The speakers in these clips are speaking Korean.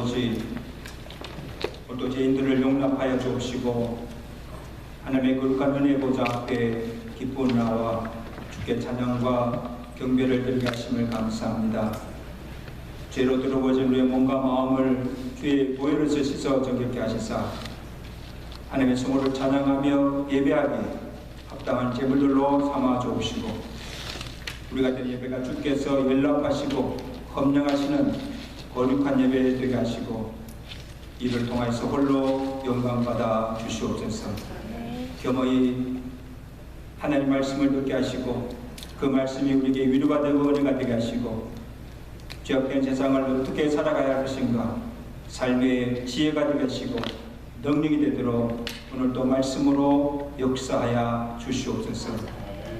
아버지, 또 죄인들을 용납하여 주옵시고 하나님의 거룩한 은혜 보좌 앞에 기쁜 나와 주께 찬양과 경배를 드리게 하심을 감사합니다. 죄로 더러워진 우리의 몸과 마음을 주의 보혈로서 씻어 정결케 하시사 하나님의 성호를 찬양하며 예배하기 합당한 제물들로 삼아 주옵시고 우리 같은 예배가 주께서 연락하시고 검령하시는 거룩한 예배 되게 하시고 이를 통하여서 홀로 영광받아 주시옵소서. 겸허히 하나님 말씀을 듣게 하시고 그 말씀이 우리에게 위로가 되고 은혜가 되게 하시고 죄악된 세상을 어떻게 살아가야 할 것인가 삶의 지혜가 되게 하시고 능력이 되도록 오늘도 말씀으로 역사하여 주시옵소서.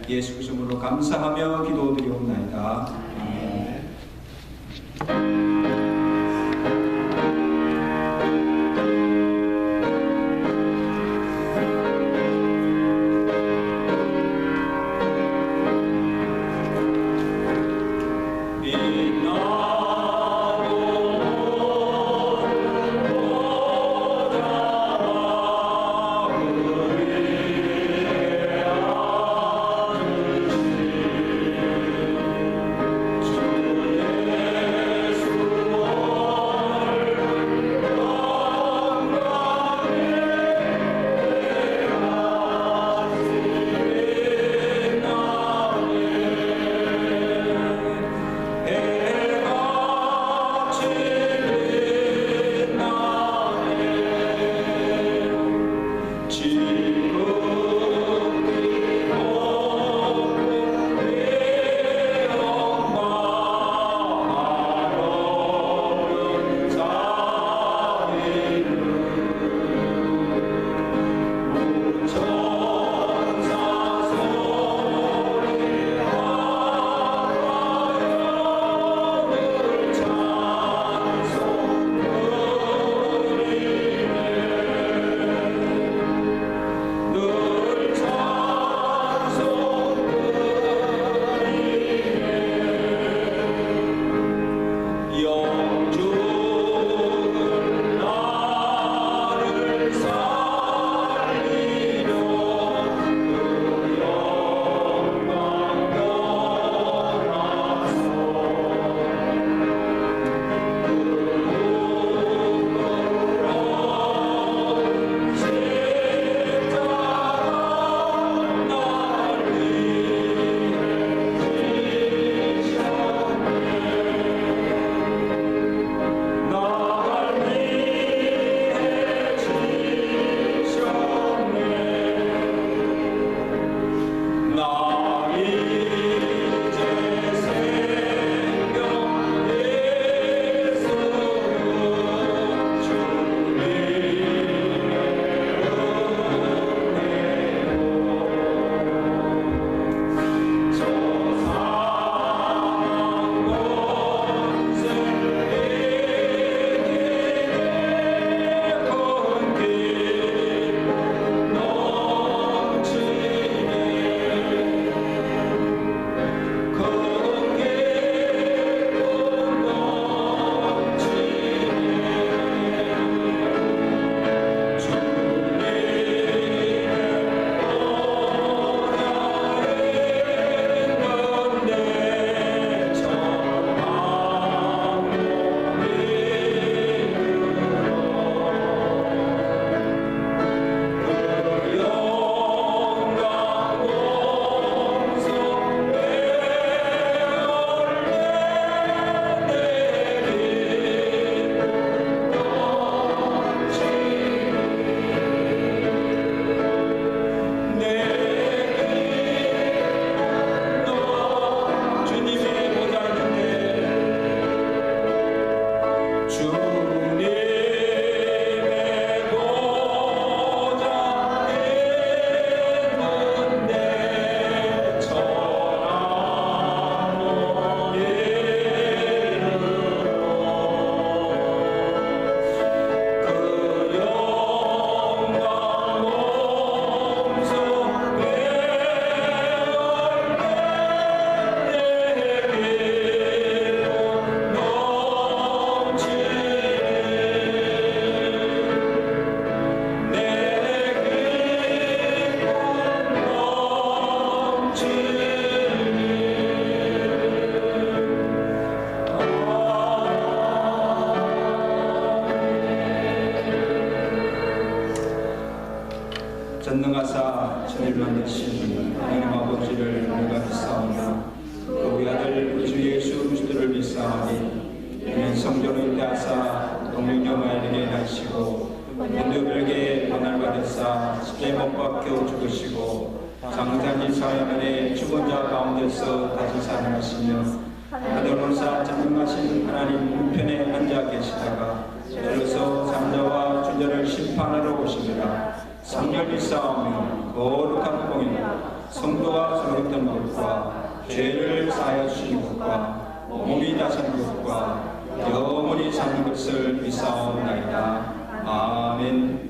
예수 그리스도로 감사하며 기도드리옵나이다. 아멘. 주 천지와 천을 만드신 하나님 아버지를 내가 믿사오나 그 외아들 우리 주 예수 그리스도를 믿사오니 이는 성전을 대하사 동명령하에게 하시고 인도별에게 권한을 받으사 십자에 못 박혀 죽으시고 장사지 사회만에 죽은 자 가운데서 다시 살아나시며 하늘로사 장명하신 하나님 우편에 앉아 계시다가 내려서 산자와 준자를 심판하러 오십니다. 성령 믿사오며 거룩한 공인 성도와 서로던 것과 죄를 사하여 주시는 것과 몸이 다스리는 것과 영원히 사는 것을 믿사옵나이다. 아멘.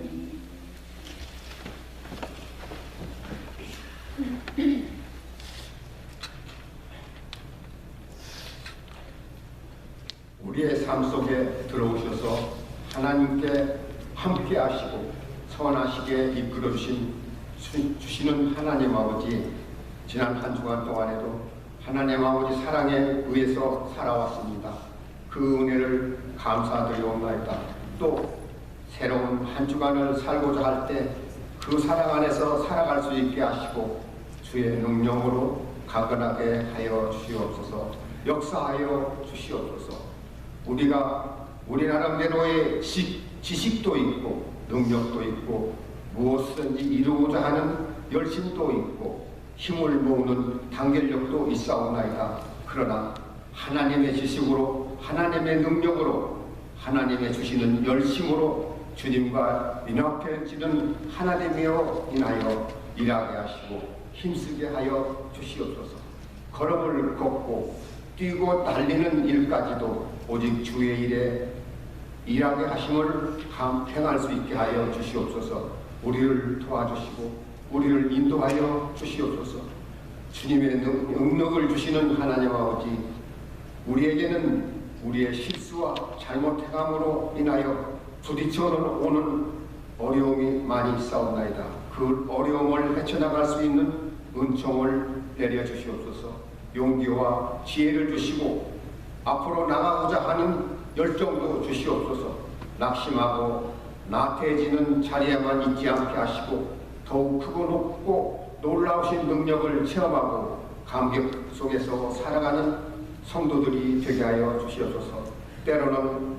우리의 삶 속에 들어오셔서 하나님께 함께 하시고 선하시게 이끌어 주시는 하나님 아버지, 지난 한 주간 동안에도 하나님 아버지 사랑에 의해서 살아왔습니다. 그 은혜를 감사드리옵나이다. 또 새로운 한 주간을 살고자 할 때 그 사랑 안에서 살아갈 수 있게 하시고 주의 능력으로 강건하게 하여 주시옵소서. 역사하여 주시옵소서. 우리가 우리 나름대로의 지식도 있고 능력도 있고 무엇이든지 이루고자 하는 열심도 있고 힘을 모으는 단결력도 있사옵나이다. 그러나 하나님의 지식으로 하나님의 능력으로 하나님의 주시는 열심으로 주님과 민합해지는 하나님이여 인하여 일하게 하시고 힘쓰게 하여 주시옵소서. 걸음을 걷고 뛰고 달리는 일까지도 오직 주의 일에 일하게 하심을 행할 수 있게 하여 주시옵소서. 우리를 도와주시고 우리를 인도하여 주시옵소서. 주님의 능력을 주시는 하나님 아버지, 우리에게는 우리의 실수와 잘못행함으로 인하여 부딪혀 오는 어려움이 많이 있사옵나이다. 그 어려움을 헤쳐나갈 수 있는 은총을 내려주시옵소서. 용기와 지혜를 주시고 앞으로 나가고자 하는 열정도 주시옵소서. 낙심하고 나태해지는 자리에만 있지 않게 하시고 더욱 크고 높고 놀라우신 능력을 체험하고 감격 속에서 살아가는 성도들이 되게 하여 주시옵소서. 때로는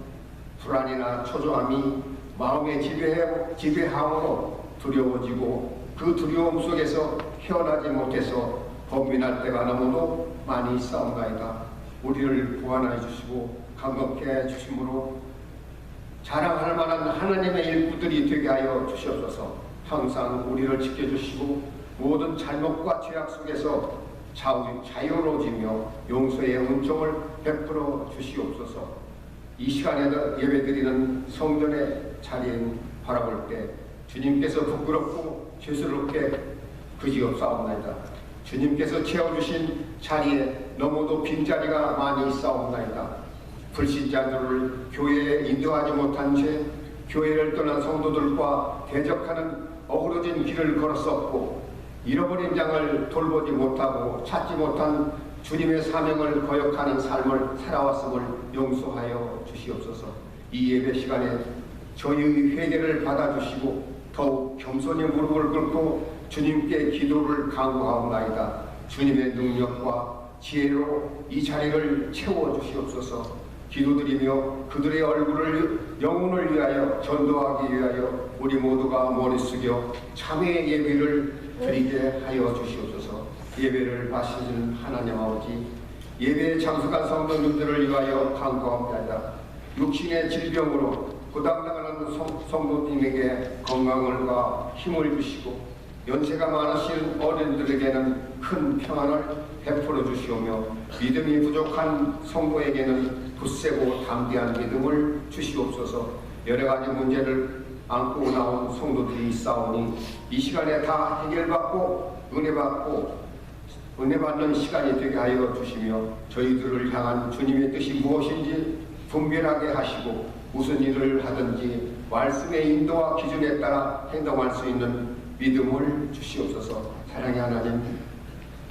불안이나 초조함이 마음에 지배함으로 두려워지고 그 두려움 속에서 헤어나지 못해서 범민할 때가 너무도 많이 있사옵나이다. 우리를 보완해 주시고 감격해 해 주심으로 자랑할 만한 하나님의 일꾼들이 되게 하여 주시옵소서. 항상 우리를 지켜주시고 모든 잘못과 죄악 속에서 자유로워지며 용서의 은총을 베풀어 주시옵소서. 이 시간에도 예배드리는 성전의 자리에 바라볼 때 주님께서 부끄럽고 죄스럽게 그지없사옵나이다. 주님께서 채워주신 자리에 너무도 빈자리가 많이 있사옵나이다. 불신자들을 교회에 인도하지 못한 채 교회를 떠난 성도들과 대적하는 어그러진 길을 걸었었고 잃어버린 양을 돌보지 못하고 찾지 못한 주님의 사명을 거역하는 삶을 살아왔음을 용서하여 주시옵소서. 이 예배 시간에 저희의 회개를 받아주시고 더욱 겸손히 무릎을 꿇고 주님께 기도를 강구하옵나이다. 주님의 능력과 지혜로 이 자리를 채워주시옵소서. 기도드리며 그들의 얼굴을 영혼을 위하여 전도하기 위하여 우리 모두가 머리 숙여 참회의 예배를 드리게 하여 주시옵소서. 예배를 받으시는 하나님 아버지, 예배에 참석한 성도님들을 위하여 간구합니다. 육신의 질병으로 고달나가는 성도님에게 건강과 힘을 주시고 연세가 많으신 어린들에게는 큰 평안을 베풀어 주시오며 믿음이 부족한 성도에게는 굳세고 담대한 믿음을 주시옵소서. 여러 가지 문제를 안고 나온 성도들이 있사오니 이 시간에 다 해결받고 은혜 받는 시간이 되게 하여 주시며 저희들을 향한 주님의 뜻이 무엇인지 분별하게 하시고 무슨 일을 하든지 말씀의 인도와 기준에 따라 행동할 수 있는 믿음을 주시옵소서. 사랑의 하나님,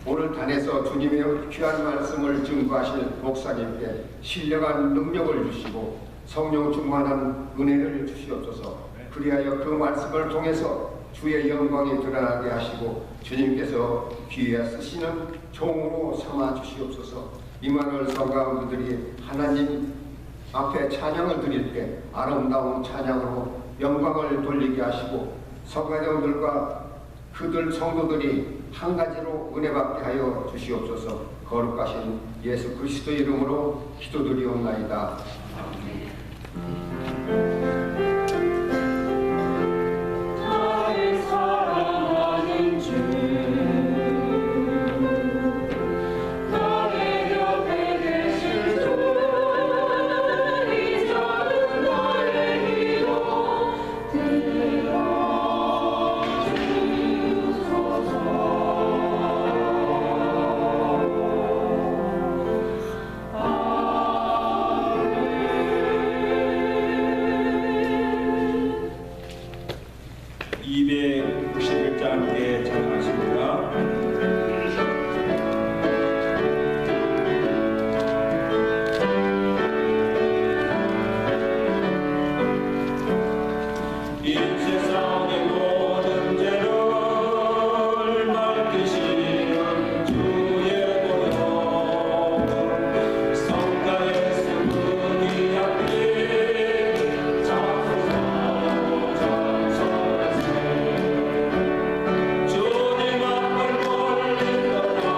오늘 단에서 주님의 귀한 말씀을 증거하실 목사님께 신령한 능력을 주시고 성령 충만한 은혜를 주시옵소서. 그리하여 그 말씀을 통해서 주의 영광이 드러나게 하시고 주님께서 귀에 쓰시는 종으로 삼아 주시옵소서. 임마누엘 성가분들이 하나님 앞에 찬양을 드릴 때 아름다운 찬양으로 영광을 돌리게 하시고 성가대원들과 그들 성도들이 한 가지로 은혜 받게 하여 주시옵소서. 거룩하신 예수 그리스도 이름으로 기도드리옵나이다. 나를 사랑하는 주, 나의 옆에 계신 주, 이 작은 나의 기도 함께 찬양하십니다. 이 세상의 모든 죄를 맡기시는 주의 보혈 성가의 승분이 앞에 자소서하고 찬송하세 주님 앞을 돌리더라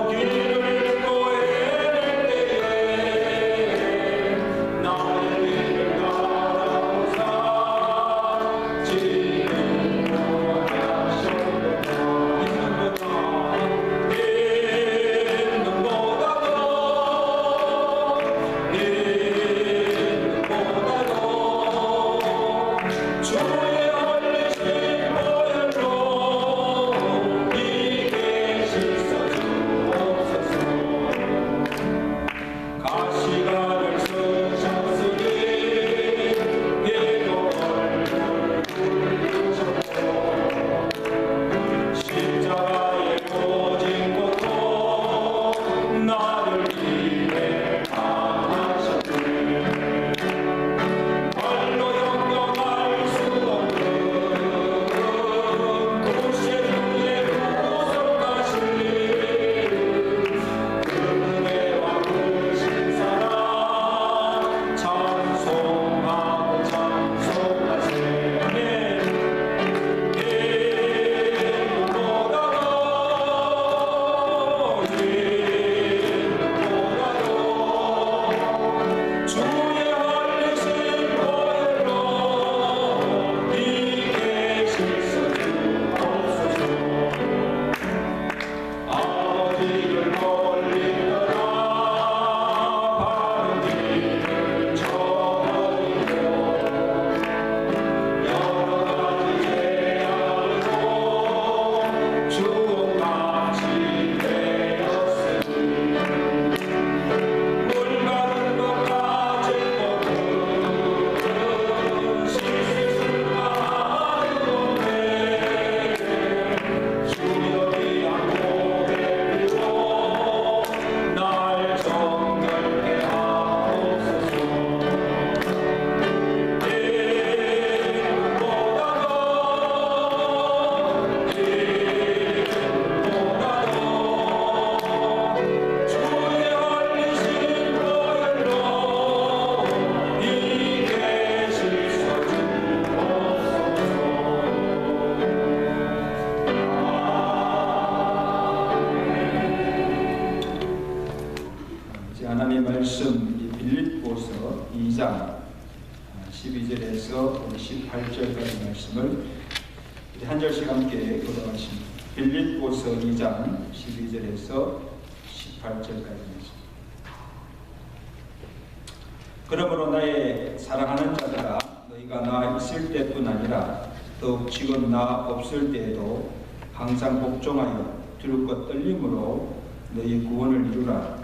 길을 잃고 헤맬 때에 나의 길을 가라오사 지금도 하셨도다 있는보다도 주의 흘리신 보혈로 이게 씻어주옵소서. 가시가를 쓰셨으니 예도 얼굴 굴리셨고 십자가의 오직 고통 나를 위해 당하셨네. 말로 영영할 수 없는 구세주의 구속하신 은혜와 크신 사랑 찬송하고 찬송하세. 주의 흘리신 보혈로 이게 씻어주옵소서. 아버지를 멀리더라 바른 길을 저버리고 여러 가지 죄악으로 주옥같이 되었으니 물 가는 것 가진 것은 씻을 수가 없네. 주여 귀한 고백 빌고 날 정결케 하옵소서. 이보다도 주의 흘리신 보혈로 이게 씻어주옵소서. 이제 하나님의 말씀 이 빌립보서 2장 12절에서 18절까지 말씀을 이제 한 절씩 함께 교독하십니다. 빌립보서 2장 12절에서 18절까지 말씀. 그러므로 나의 사랑하는 자들아 너희가 나 있을 때뿐 아니라 더욱 지금 나 없을 때에도 항상 복종하여 두렵고 떨림으로 너희 구원을 이루라.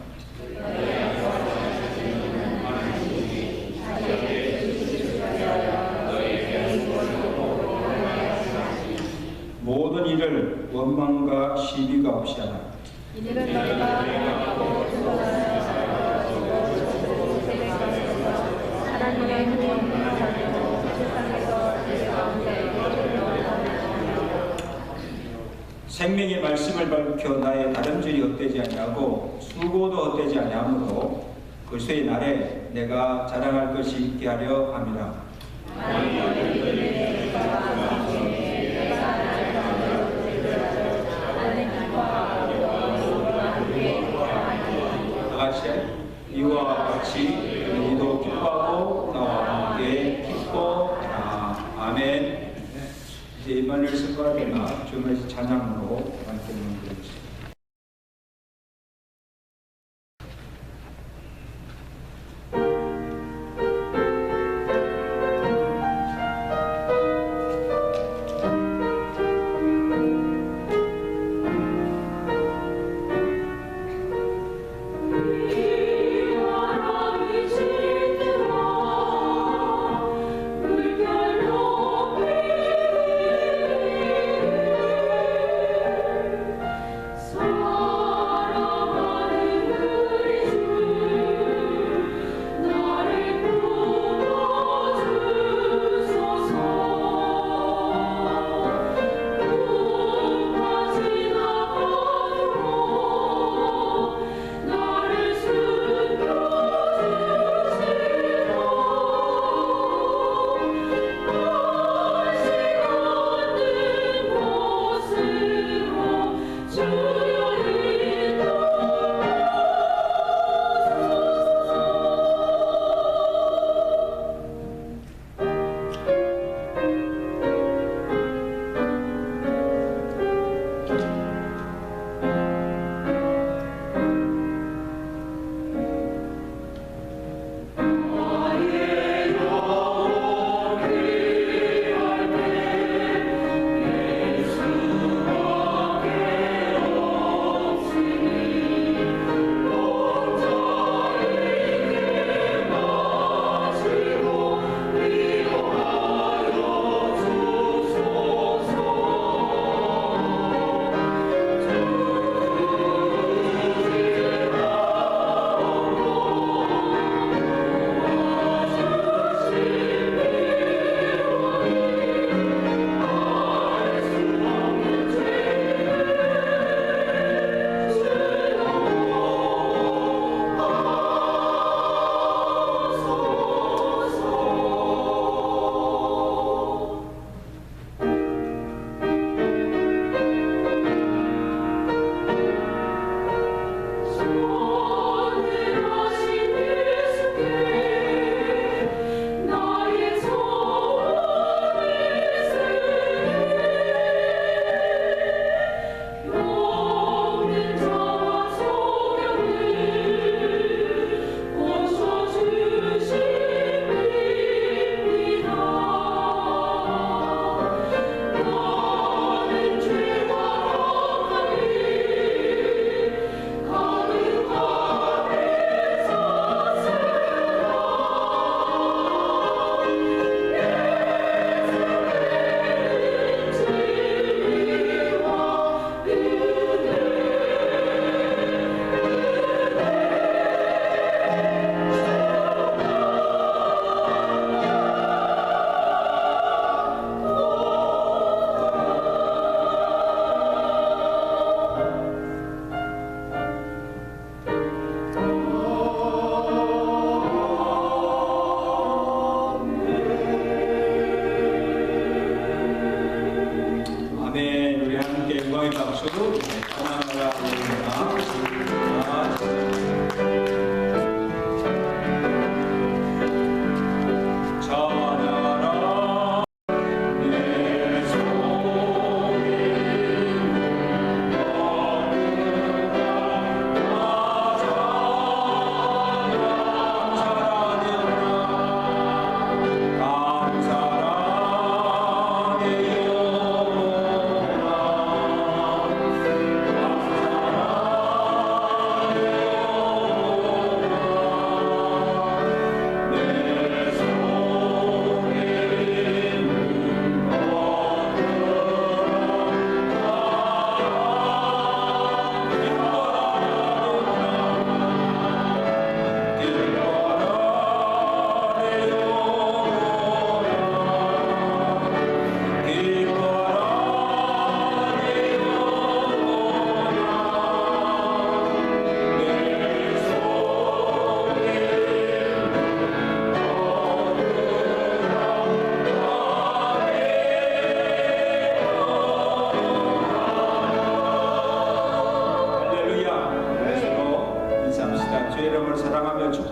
모든 일을 원망과 시비가 없이 하라. 이들은 너희가 행하고 드러나는 하나님의 은혜를 받고 세상에서 이 가운데 생명의 말씀을 밝혀 나의 다름질이 헛되지 아니하고 수고도 헛되지 아니하므로 그리스도의 날에 내가 자랑할 것이 있게 하려 함이라. 다같이 이와 같이 너희도 기뻐하고 나와 함께 기뻐하라. 아멘. 이제 임마누엘 성가대가 주님의 찬양으로 함께 드리겠습니다.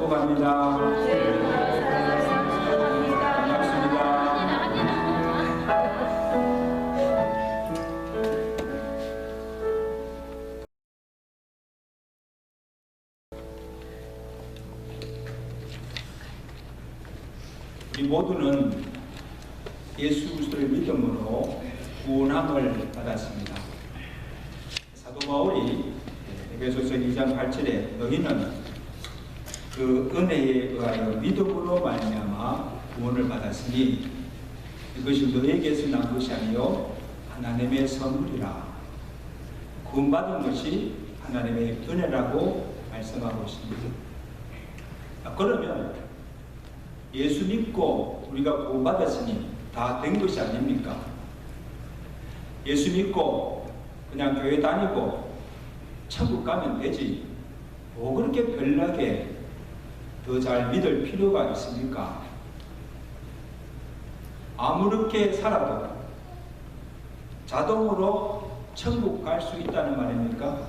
축복합니다. 반갑습니다. 우리 모두는 예수 그리스도의 믿음으로 구원함을 받았습니다. 사도 바울이 에베소서 2장 8절에 너희는 그 은혜에 의하여 믿음으로 말미암아 구원을 받았으니 이것이 너에게서 난 것이 아니요 하나님의 선물이라. 구원받은 것이 하나님의 은혜라고 말씀하고 있습니다. 그러면 예수 믿고 우리가 구원받았으니 다 된 것이 아닙니까? 예수 믿고 그냥 교회 다니고 천국 가면 되지 뭐 그렇게 별나게 더 잘 믿을 필요가 있습니까? 아무렇게 살아도 자동으로 천국 갈 수 있다는 말입니까?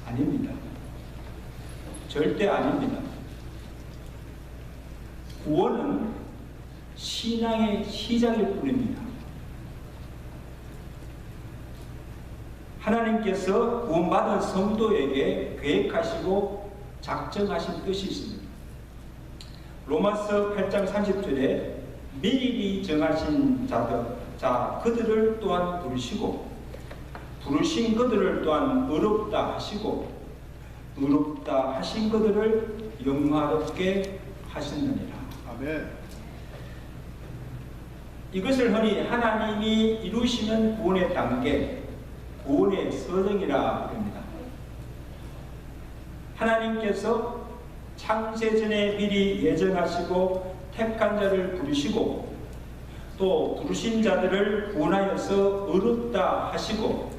아닙니다. 절대 아닙니다. 구원은 신앙의 시작일 뿐입니다. 하나님께서 구원받은 성도에게 계획하시고 작정하신 뜻이 있습니다. 로마서 8장 30절에 미리 정하신 그들을 또한 부르시고 부르신 그들을 또한 의롭다 하시고 의롭다 하신 그들을 영화롭게 하셨느니라. 아멘. 이것을 흔히 하나님이 이루시는 구원의 단계, 구원의 서정이라 부릅니다. 하나님께서 창세전에 미리 예정하시고 택한 자를 부르시고 또 부르신 자들을 구원하여서 의롭다 하시고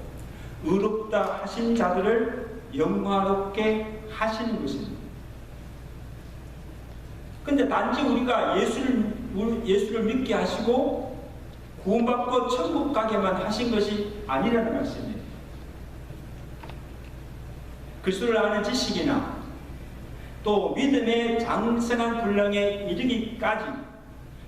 의롭다 하신 자들을 영화롭게 하시는 것입니다. 근데 단지 우리가 예수를 믿게 하시고 구원받고 천국 가게만 하신 것이 아니라는 말씀입니다. 그리스도를 아는 지식이나 또 믿음의 장성한 분량에 이르기까지,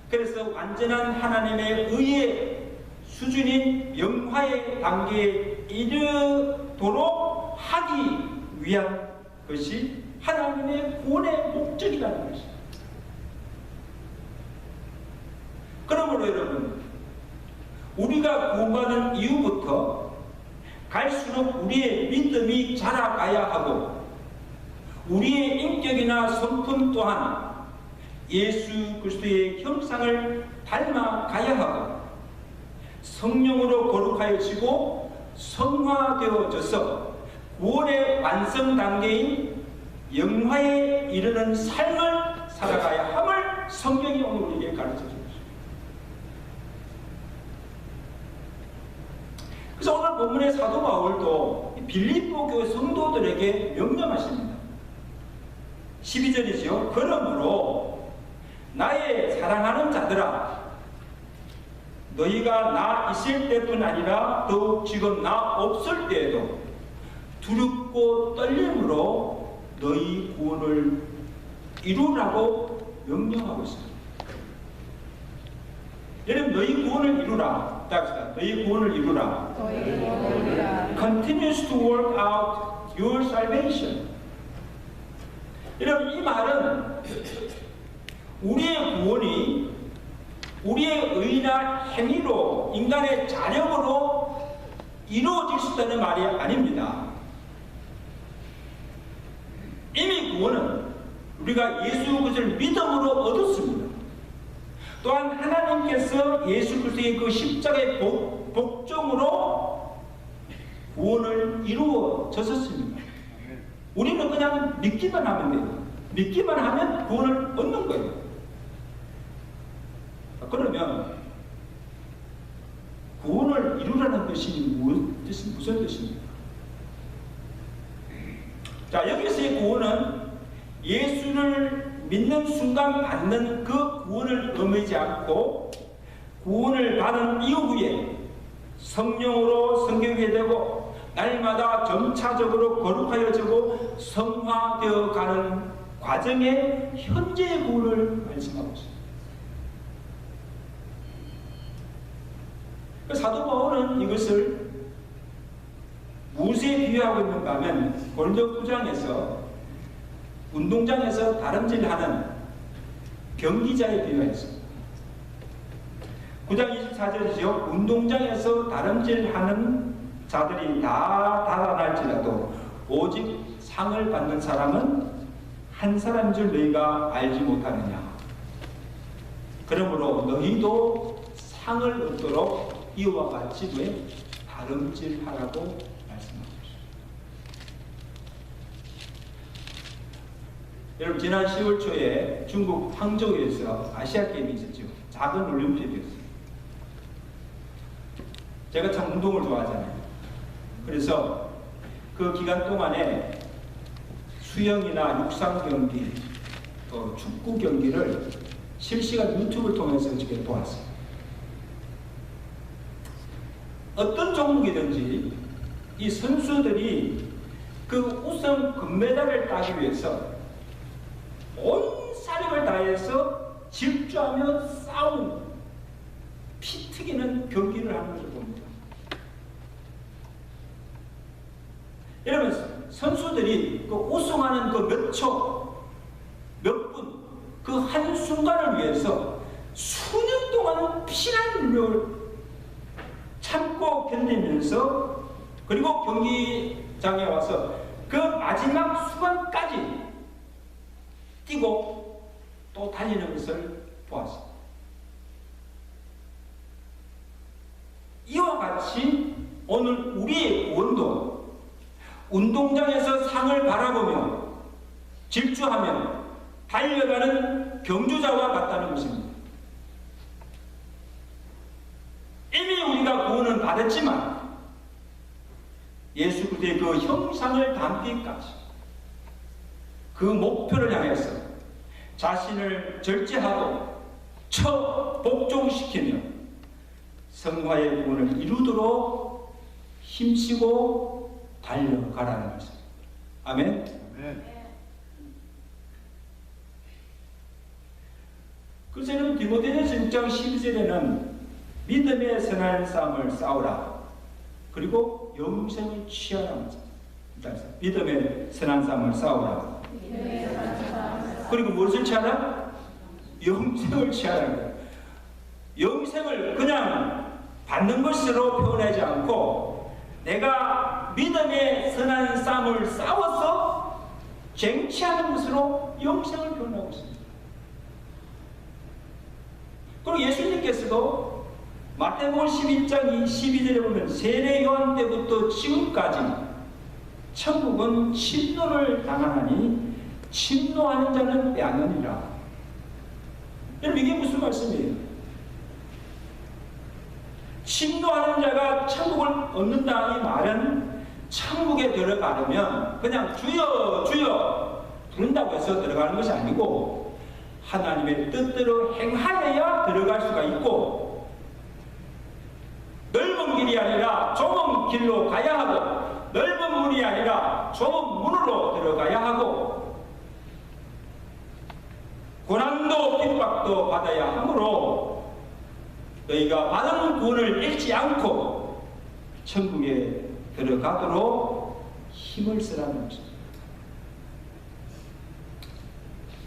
그래서 완전한 하나님의 의의 수준인 영화의 단계에 이르도록 하기 위한 것이 하나님의 구원의 목적이라는 것입니다. 그러므로 여러분, 우리가 구원받은 이후부터 갈수록 우리의 믿음이 자라가야 하고 우리의 인격이나 성품 또한 예수 그리스도의 형상을 닮아가야 하고 성령으로 거룩하여지고 성화되어져서 구원의 완성 단계인 영화에 이르는 삶을 살아가야 함을 성경이 오늘 우리에게 가르쳐줍니다. 그래서 오늘 본문의 사도 바울도 빌립보 교회 성도들에게 명령하십니다. 12절이죠. 그러므로 나의 사랑하는 자들아, 너희가 나 있을 때뿐 아니라 더욱 지금 나 없을 때에도 두렵고 떨림으로 너희 구원을 이루라고 명령하고 있습니다. 여러분, 너희 구원을 이루라. 딱 너희 구원을 이루라. Continues to work out your salvation. 여러분, 이 말은 우리의 구원이 우리의 의나 행위로 인간의 자력으로 이루어질 수 있다는 말이 아닙니다. 이미 구원은 우리가 예수 그리스도를 믿음으로 얻었습니다. 또한 하나님께서 예수 그리스도의 그 십자가의 복종으로 구원을 이루어졌습니다. 우리는 그냥 믿기만 하면 돼요. 믿기만 하면 구원을 얻는 거예요. 그러면 구원을 이루라는 뜻이 무슨 뜻입니까? 자, 여기서의 구원은 예수를 믿는 순간 받는 그 구원을 의미하지 않고 구원을 받은 이후에 성령으로 성경하게 되고 날마다 점차적으로 거룩하여지고 성화되어 가는 과정의 현재의 구원을 말씀하고 있습니다. 사도 바울은 이것을 무엇에 비유하고 있는가 하면 고린도 9장에서 운동장에서 다름질하는 경기자에 비유했습니다. 9장 24절이죠. 운동장에서 다름질하는 자들이 다 달아날지라도 오직 상을 받는 사람은 한 사람인 줄 너희가 알지 못하느냐. 그러므로 너희도 상을 얻도록 이와 같이 왜 다름질하라고 말씀하고 있습니다. 여러분, 지난 10월 초에 중국 항저우에서 아시아 게임이 있었죠. 작은 올림픽이었어요. 제가 참 운동을 좋아하잖아요. 그래서 그 기간 동안에 수영이나 육상 경기, 또 축구 경기를 실시간 유튜브를 통해서 지금 보았어요. 어떤 종목이든지 이 선수들이 그 우승 금메달을 따기 위해서 온 사력을 다해서 질주하며 싸우는 피 튀기는 경기를 하는 것을 봅니다. 여러분, 선수들이 그 우승하는 그 몇 초, 몇 분, 그 한순간을 위해서 수년 동안 피난 일을 참고 견디면서 그리고 경기장에 와서 그 마지막 순간까지 뛰고 또 달리는 것을 보았습니다. 이와 같이 오늘 우리의 구원도 운동장에서 상을 바라보며 질주하며 달려가는 경주자와 같다는 것입니다. 이미 우리가 구원은 받았지만 예수 그리스도의 그 형상을 담기까지 그 목표를 향해서 자신을 절제하고 복종시키며 성화의 구원을 이루도록 힘쓰고 달려가라는 것입니다. 아멘. 그래서 디모데전서 6장 12절에는 믿음의 선한 싸움을 싸우라. 그리고 영생을 취하라. 믿음의 선한 싸움을 싸우라. 그리고 무엇을 취하라? 영생을 취하라. 영생을 그냥 받는 것으로 표현하지 않고 내가 믿음의 선한 싸움을 싸워서 쟁취하는 것으로 영생을 표현하고 있습니다. 그리고 예수님께서도 마태복음 11장 12절에 보면 세례 요한 때부터 지금까지 천국은 침노를 당하나니 침노하는 자는 빼앗느니라. 여러분, 이게 무슨 말씀이에요? 침노하는 자가 천국을 얻는다 이 말은 천국에 들어가려면 그냥 주여 주여 부른다고 해서 들어가는 것이 아니고 하나님의 뜻대로 행하여야 들어갈 수가 있고 넓은 길이 아니라 좁은 길로 가야 하고 넓은 문이 아니라 좁은 문으로 들어가야 하고 고난도 핍박도 받아야 하므로 너희가 받은 구원을 잃지 않고 천국에 들어가도록 힘을 쓰라는 것입니다.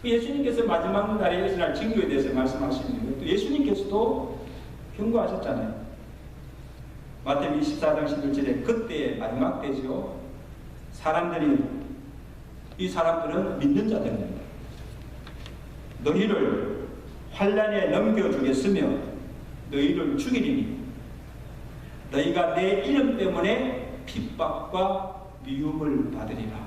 예수님께서 마지막 날에 일어날 징조에 대해서 말씀하시는데 또 예수님께서도 경고하셨잖아요. 마태복음 24장 11절에 그때 마지막 때죠. 이 사람들은 믿는 자들입니다. 너희를 환난에 넘겨주겠으며 너희를 죽이리니 너희가 내 이름 때문에 핍박과 미움을 받으리라.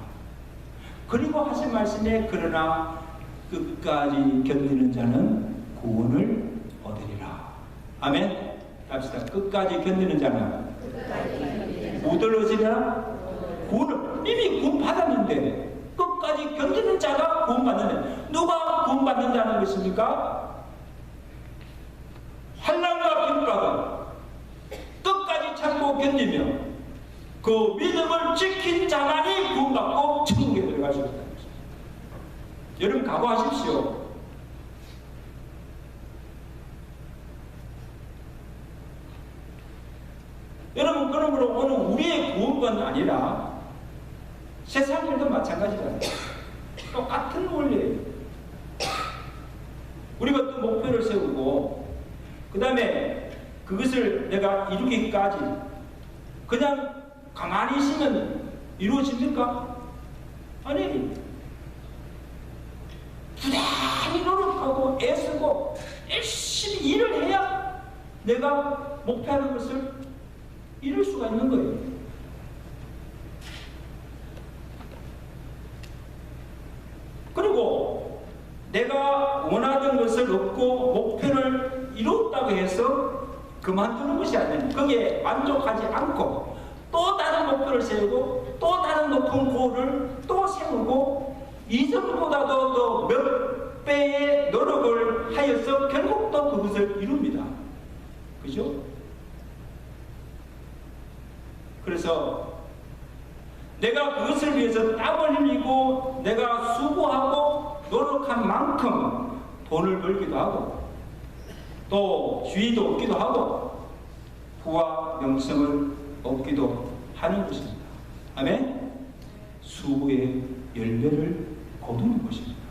그리고 하신 말씀에 그러나 끝까지 견디는 자는 구원을 얻으리라. 아멘. 합시다. 끝까지 견디는 자는 무엇을 얻으리라? 구원을. 이미 구원 받았는데 끝까지 견디는 자가 구원 받는다. 누가 구원 받는 자는 것입니까? 환난과 핍박을 끝까지 참고 견디며 그 믿음을 지킨 자만이 구원받고 천국에 들어갈 수 있다는 것입니다. 여러분 각오하십시오. 여러분 그러므로 오늘 우리의 구원은 아니라 세상 일도 마찬가지잖아요. 똑같은 원리예요. 우리가 또 목표를 세우고 그 다음에 그것을 내가 이루기까지 그냥 가만히 있으면 이루어집니까? 아니, 부단히 노력하고 애쓰고 열심히 일을 해야 내가 목표하는 것을 이룰 수가 있는 거예요. 그리고 내가 원하던 것을 얻고 목표를 이뤘다고 해서 그만두는 것이 아니에요. 거기에 만족하지 않고 또 다른 목표를 세우고 또 다른 높은 고를 또 세우고 이전보다도 더 몇 배의 노력을 하여서 결국 또 그것을 이룹니다. 그죠? 그래서 내가 그것을 위해서 땀을 흘리고 내가 수고하고 노력한 만큼 돈을 벌기도 하고 또 주의도 얻기도 하고 부와 명성을 얻기도 하는 것입니다. 아멘? 수고의 열매를 거두는 것입니다.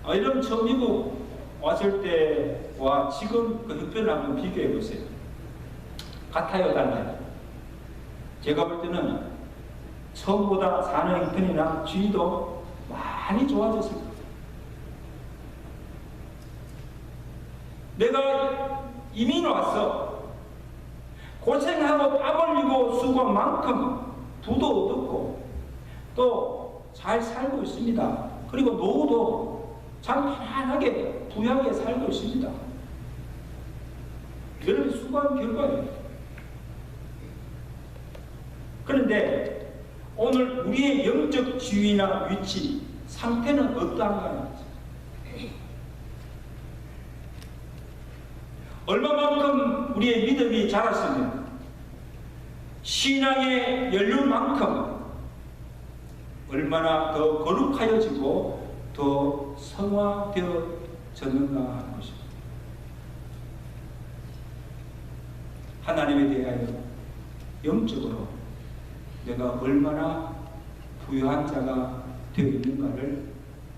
여러분 처음 미국 왔을 때와 지금 그 흑변을 한번 비교해 보세요. 같아요, 달라요? 제가 볼 때는 처음보다 사는 형편이나 주의도 많이 좋아졌을 거예요. 내가 이민 왔어. 고생하고 땀 흘리고 수고한 만큼 부도 얻었고 또 잘 살고 있습니다. 그리고 노후도 참 편안하게 부유하게 살고 있습니다. 여러분 수고한 결과예요. 그런데 오늘 우리의 영적 지위나 위치, 상태는 어떠한가요? 얼마만큼 우리의 믿음이 자랐으면 신앙의 연륜만큼 얼마나 더 거룩하여지고 더 성화되어졌는가 하는 것입니다. 하나님에 대하여 영적으로 내가 얼마나 부유한 자가 되어 있는가를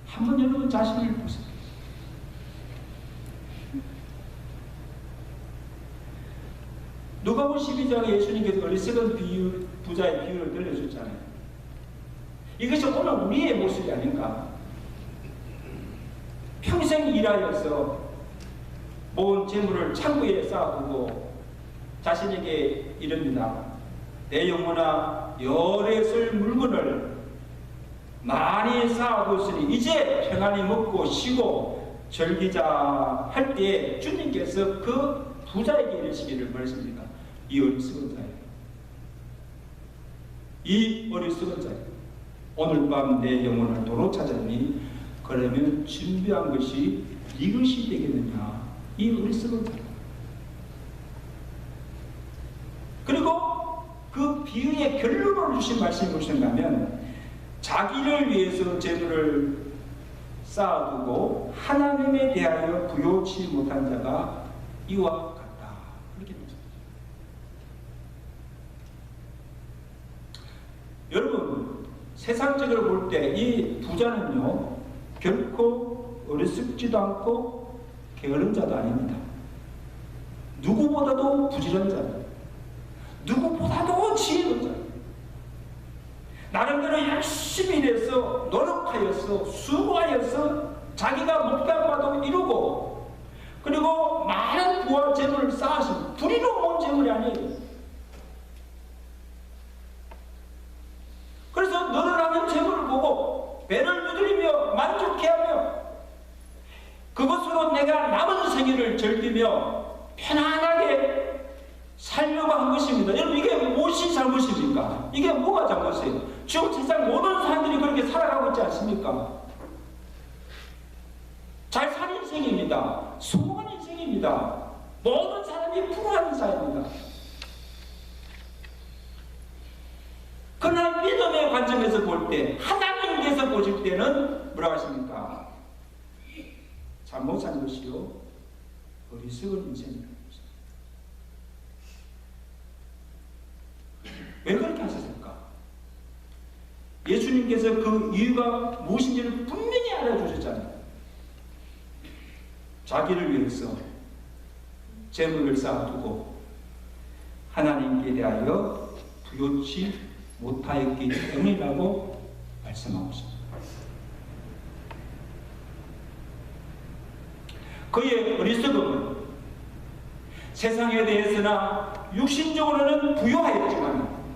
한번 여러분 자신을 보세요. 누가복음 12장에 예수님께서 어리석은 부자의 비유를 들려줬잖아요. 이것이 오늘 우리의 모습이 아닌가? 평생 일하여서 모은 재물을 창고에 쌓아두고 자신에게 이릅니다. 내 영혼아 열에 쓸 물건을 많이 쌓아뒀으니 이제 평안히 먹고 쉬고 즐기자 할 때 주님께서 그 부자에게 이르시기를 말씀입니다. 이 어리석은 자예요. 이 어리석은 자예요. 오늘 밤 내 영혼을 도로 찾았니? 그러면 준비한 것이 이것이 되겠느냐? 이 어리석은 자예요. 그리고 그 비유의 결론을 주신 말씀이 무엇인가 하면 자기를 위해서 재물을 쌓아두고 하나님에 대하여 부요치 못한 자가 이와 같다. 그렇게 말씀하셨습니다. 여러분 세상적으로 볼 때 이 부자는요 결코 어리석지도 않고 게으른 자도 아닙니다. 누구보다도 부지런한 자예요. 누구보다도 지혜로운 자예요. 나름대로 열심히 일해서 노력하여서 수고하여서 자기가 목표한 바도 이루고 그리고 많은 부와 재물을 쌓아서 부리로 모은 재물이 아니에요. 그래서 늘어나는 재물을 보고 배를 두드리며 만족해하며 그것으로 내가 남은 생애를 즐기며 편안하게 살려고 한 것입니다. 여러분 이게 무엇이 잘못입니까? 이게 뭐가 잘못이에요? 지금 세상 모든 사람들이 그렇게 살아가고 있지 않습니까? 잘 사는 인생입니다. 성공한 인생입니다. 모든 사람이 풍요한 인생입니다. 그러나 믿음의 관점에서 볼 때, 하나님께서 보실 때는 뭐라고 하십니까? 잘못 산 것이요 어리석은 인생이라는 것입니다. 왜 그렇게 하셨을까? 예수님께서 그 이유가 무엇인지를 분명히 알아주셨잖아요. 자기를 위해서 재물을 쌓아두고 하나님께 대하여 부요치 못하였기 때문이라고 말씀하고 있습니다. 그의 어리석음은 세상에 대해서나 육신적으로는 부유하였지만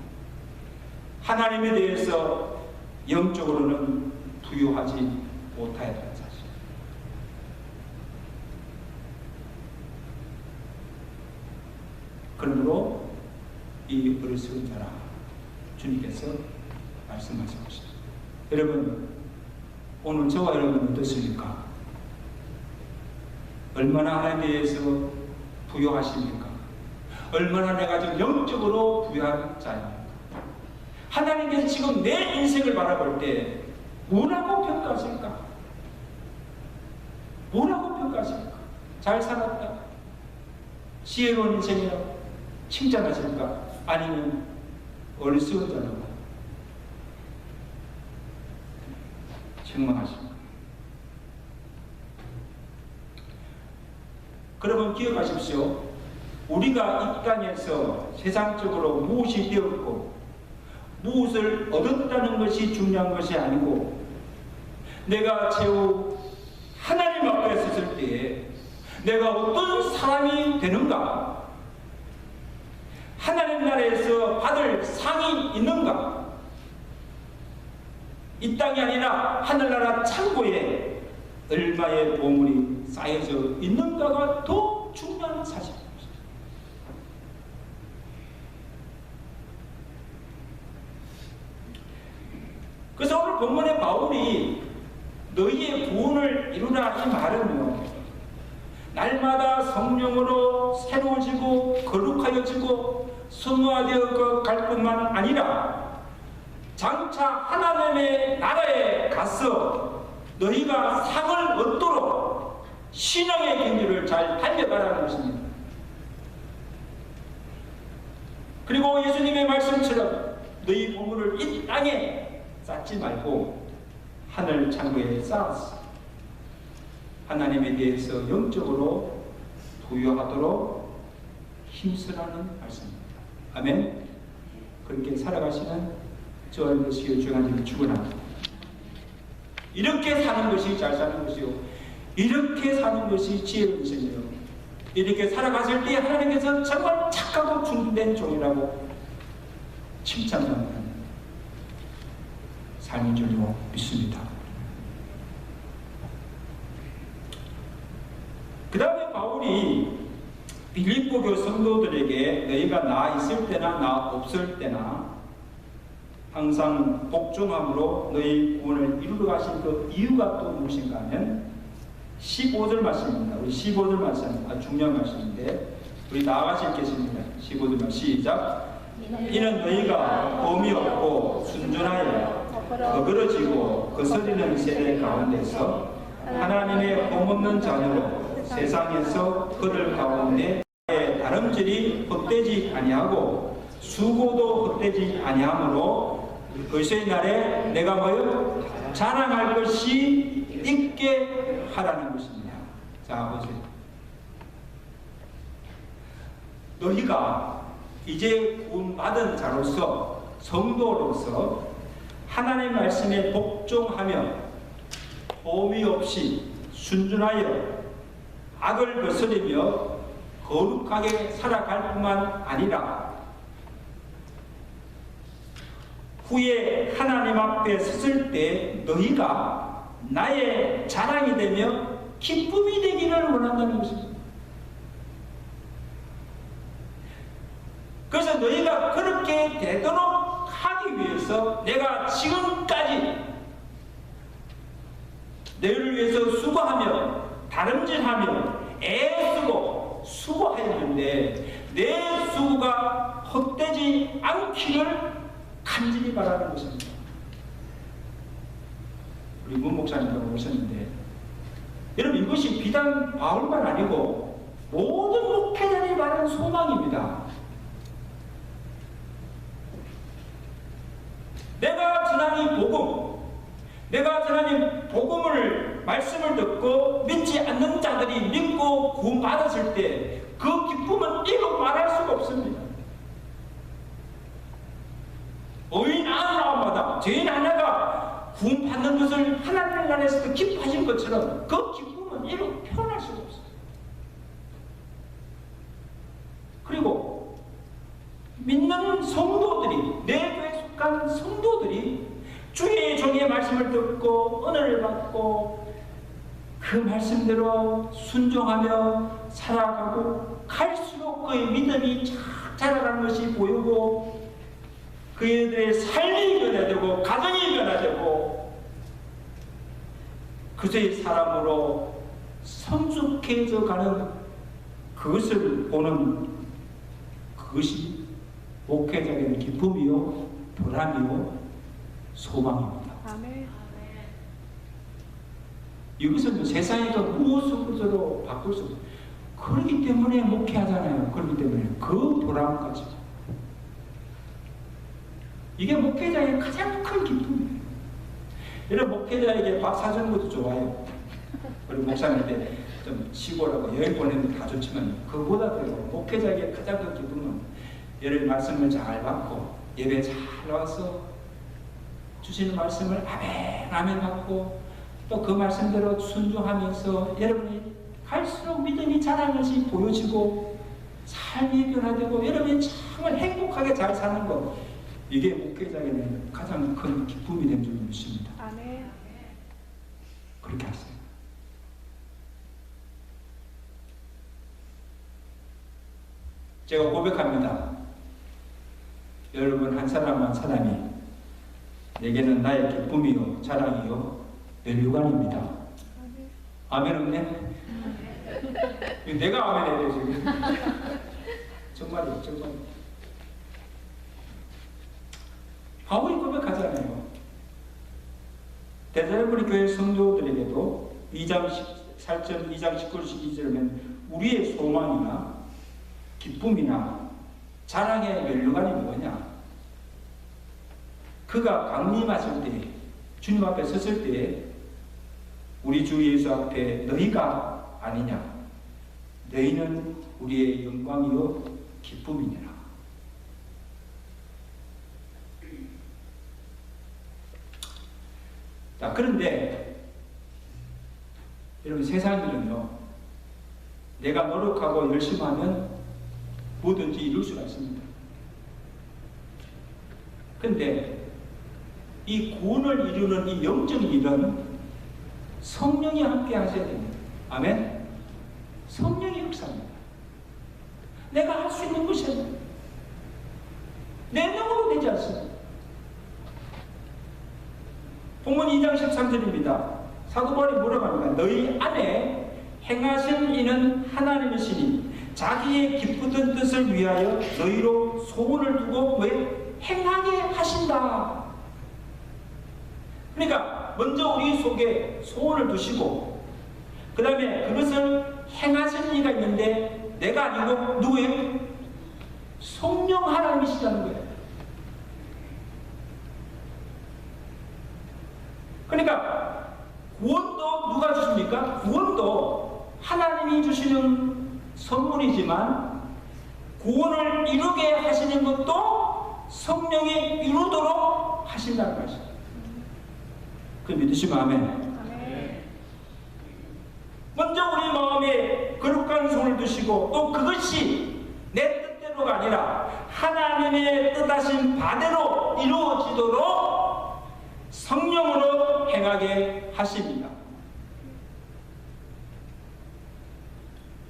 하나님에 대해서 영적으로는 부유하지 못하였다는 사실. 그러므로 이 어리석은 자라 주님께서 말씀하신 것입니다. 여러분, 오늘 저와 여러분 어떻습니까? 얼마나 하나님에 대해서 부유하십니까? 얼마나 내가 지금 영적으로 부유한 자입니까? 하나님께서 지금 내 인생을 바라볼 때 뭐라고 평가하실까? 뭐라고 평가하실까? 잘 살았다, 지혜로운 인생이라고 칭찬하실까? 아니면 어리석은 자라고 책망하십니까? 여러분 기억하십시오. 우리가 이 땅에서 세상적으로 무엇이 되었고 무엇을 얻었다는 것이 중요한 것이 아니고, 내가 최후 하나님 앞에 섰을 때에 내가 어떤 사람이 되는가, 하나님 나라에서 받을 상이 있는가, 이 땅이 아니라 하늘나라 창고에 얼마의 보물이 쌓여져 있는가가 더 중요한 사실입니다. 그래서 오늘 본문의 바울이 너희의 구원을 이루라 이 말은요, 날마다 성령으로 새로워지고 거룩하여지고 성화되어 갈 뿐만 아니라 장차 하나님의 나라에 가서 너희가 상을 얻도록 신앙의 경주를 잘 달려가라는 것입니다. 그리고 예수님의 말씀처럼 너희 보물을 이 땅에 쌓지 말고 하늘 창고에 쌓았어 하나님에 대해서 영적으로 부유하도록 힘쓰라는 말씀입니다. 아멘. 그렇게 살아가시는 저와 여러분의 주의 하나님을 축원합니다. 이렇게 사는 것이 잘 사는 것이요, 이렇게 사는 것이 지혜로운 인생이요, 이렇게 살아갔을 때 하나님께서 정말 착하고 준비된 종이라고 칭찬합니다. 삶인 줄로 믿습니다. 그 다음에 바울이 빌립보 교회 성도들에게 너희가 나 있을 때나 나 없을 때나 항상 복종함으로 너희 구원을 이루러 가신 그 이유가 또 무엇인가 하면 15절 말씀입니다. 우리 15절 말씀 아주 중요한 말씀인데 우리 나아가시 읽겠습니다. 15절 말씀 시작. 이는 너희가 범이 없고 순전하여 어그러지고 거스리는 세대 가운데서 하나님의 흠없는 자녀로 세상에서 그들 가운데 다름질이 헛되지 아니하고 수고도 헛되지 아니하므로 그리스도의 날에 내가 뭐요? 자랑할 것이 있게 하라는 것입니다. 자 보세요. 너희가 이제 구원받은 자로서 성도로서 하나님의 말씀에 복종하며 범위 없이 순전하여 악을 거스리며 거룩하게 살아갈 뿐만 아니라 후에 하나님 앞에 섰을 때 너희가 나의 자랑이 되며 기쁨이 되기를 원한다는 것입니다. 그래서 너희가 그렇게 되도록 하기 위해서 내가 지금까지 너희를 위해서 수고하며 다름질하며 애쓰고 수고하였는데 내 수고가 헛되지 않기를 간절히 바라는 것입니다. 우리 문 목사님도 오셨는데, 여러분 이것이 비단 바울만 아니고 모든 목회자들이 말하는 소망입니다. 내가 전하는 복음, 내가 전하는 복음을 말씀을 듣고 믿지 않는 자들이 믿고 구원받았을 때 그 기쁨은 이루 말할 수가 없습니다. 의인 하나마다 죄인 하나가 구원받는 것을 하나님 나라에서 기뻐하신 것처럼 그 기쁨은 이루 표현할 수가 없어요. 그리고 믿는 성도들이, 내 교회에 속한 성도들이 주의 종의 말씀을 듣고 은혜를 받고 그 말씀대로 순종하며 살아가고 갈수록 그의 믿음이 자라가는 것이 보이고 그들의 삶이 변화되고 가정이 변화되고 그의 사람으로 성숙해져 가는 그것을 보는 그것이 목회자에게는 기쁨이요 보람이요 소망입니다. 아멘. 이것은 세상에서 무엇으로 바꿀 수 없어요. 그렇기 때문에 목회하잖아요. 그렇기 때문에 그 보람까지. 이게 목회자의 가장 큰 기쁨이에요. 이런 목회자에게 밥 사주는 것도 좋아요. 그리고 목사님한테 좀 시골하고 여행 보내는 게 다 좋지만 그보다도 목회자에게 가장 큰 기쁨은 여러분 말씀을 잘 받고 예배 잘 나와서 주시는 말씀을 아멘 아멘 받고 또 그 말씀대로 순종하면서 여러분이 갈수록 믿음이 자라는 것이 보여지고 삶이 변화되고 여러분이 정말 행복하게 잘 사는 것, 이게 목회자에게는 가장 큰 기쁨이 된 줄 믿습니다. 아멘. 그렇게 하세요. 제가 고백합니다. 여러분 한 사람 한 사람이 내게는 나의 기쁨이요 자랑이요 멸류관입니다. 아멘 없네? 내가 아멘 해야 돼 지금. 정말이요 정말. 바울이 고백하잖아요. 데살로니가 교회 성도들에게도 2장 19절 12절에는 우리의 소망이나 기쁨이나 자랑의 멸류관이 뭐냐? 그가 강림하실 때, 주님 앞에 섰을 때 우리 주 예수 앞에 너희가 아니냐? 너희는 우리의 영광이요 기쁨이니라. 자, 그런데 여러분 세상에는요, 내가 노력하고 열심히 하면 뭐든지 이룰 수가 있습니다. 근데 이 구원을 이루는 이 영적인 일은 성령이 함께 하셔야 됩니다. 아멘? 성령이 역사합니다. 내가 할 수 있는 것이 아니에요. 내 능으로 되지 않습니다. 본문 2장 13절입니다. 사도 바울이 뭐라고 합니까? 너희 안에 행하신 이는 하나님이시니 자기의 기쁘던 뜻을 위하여 너희로 소원을 두고 왜 행하게 하신다. 그러니까 먼저 우리 속에 소원을 두시고 그 다음에 그것을 행하시는 이가 있는데 내가 아니고 누구예요? 성령 하나님이시라는 거예요. 그러니까 구원도 누가 주십니까? 구원도 하나님이 주시는 선물이지만 구원을 이루게 하시는 것도 성령이 이루도록 하신다는 것이죠. 그 믿으시면 아멘. 먼저 우리 마음에 거룩한 손을 두시고 또 그것이 내 뜻대로가 아니라 하나님의 뜻하신 바대로 이루어지도록 성령으로 행하게 하십니다.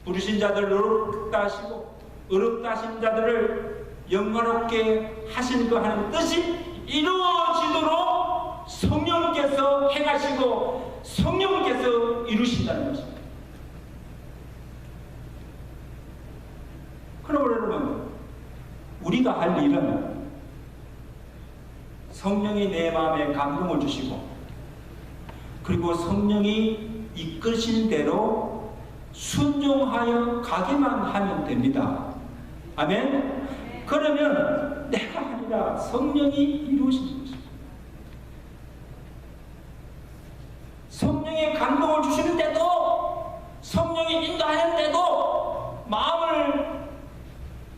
부르신 자들을 어렵다 하시고 어렵다 하신 자들을 영광롭게 하신 그 하나님 뜻이 이루어지도록 성령께서 행하시고 성령께서 이루신다는 것입니다. 그러므로 여러분, 우리가 할 일은 성령이 내 마음에 감동을 주시고 그리고 성령이 이끄신 대로 순종하여 가기만 하면 됩니다. 아멘? 그러면 내가 아니라 성령이 이루시는 것입니다. 성령의 감동을 주시는데도, 성령이 인도하는데도 마음을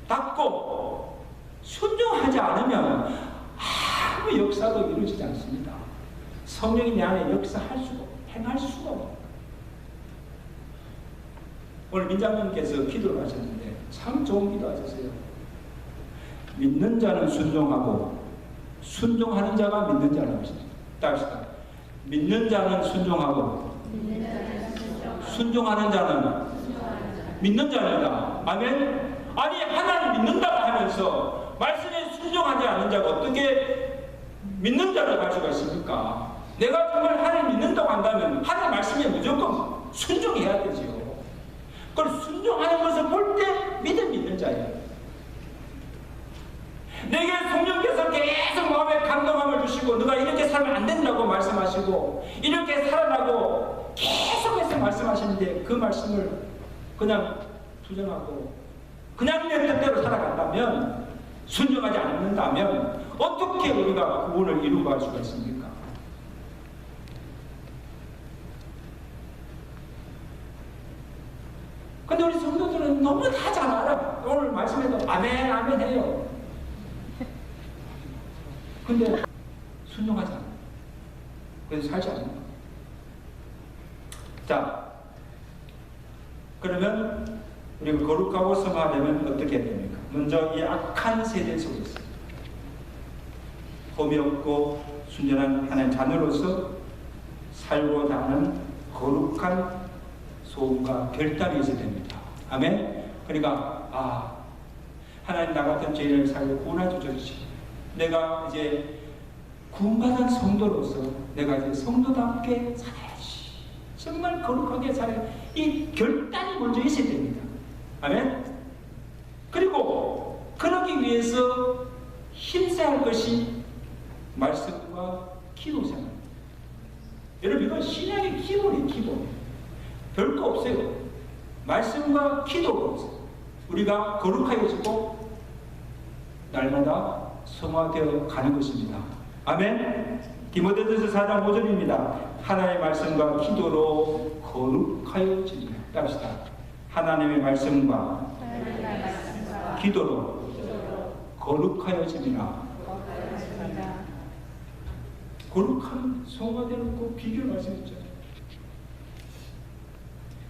닫고 순종하지 않으면 아무 역사도 이루어지지 않습니다. 성령이 내 안에 역사할 수가, 행할 수가 없습니다. 오늘 민장님께서 기도를 하셨는데 참 좋은 기도 하셨어요. 믿는 자는 순종하고 순종하는 자가 믿는 자라고 하셨습니다. 따라합시다. 믿는 자는 순종하고 순종하는 자는 믿는 자입니다. 아멘? 아니 하나님 믿는다고 하면서 말씀에 순종하지 않는 자가 어떻게 믿는 자라고 할 수가 있습니까? 내가 정말 하나님 믿는다고 한다면 하나님 말씀에 무조건 순종해야 되지요. 그걸 순종하는 것을 볼 때 믿음이 있는 자예요. 내게 성령께서 계속 마음에 감동함을 주시고 너가 이렇게 살면 안 된다고 말씀하시고 이렇게 살아라고 계속해서 말씀하시는데 그 말씀을 그냥 부정하고 그냥 내 뜻대로 살아간다면, 순종하지 않는다면 어떻게 우리가 구원을 이루어갈 수가 있습니까? 근데 우리 성도들은 너무 다 잘 알아. 오늘 말씀에도 아멘 아멘 해요. 근데 순종하지 않아. 그래서 살지 않는 거야. 자, 그러면 우리가 거룩하고 성화되면 어떻게 해야 됩니까? 먼저 이 악한 세대 속에서 험이 없고 순전한 하나님 자녀로서 살고자 하는 거룩한 소원과 결단이 있어야 됩니다. 아멘? 그러니까 하나님 나 같은 죄인을 살고 구원해 주셨지. 내가 이제 구원받은 성도로서 내가 이제 성도답게 살아야지. 정말 거룩하게 살아야 이 결단이 먼저 있어야 됩니다. 아멘? 그리고 그러기 위해서 힘써야 할 것이 말씀과 기도 생활. 여러분 이건 신앙의 기본이에요. 기본. 별거 없어요. 말씀과 기도가 없어요. 우리가 거룩하여지고 날마다 성화되어 가는 것입니다. 아멘. 디모데전서 4장 5절입니다. 하나님의 말씀과 기도로 거룩하여집니다. 합시다. 하나님의 말씀과 기도로 거룩하여집니다. 거룩한 성화되는 그 비결 말씀이죠.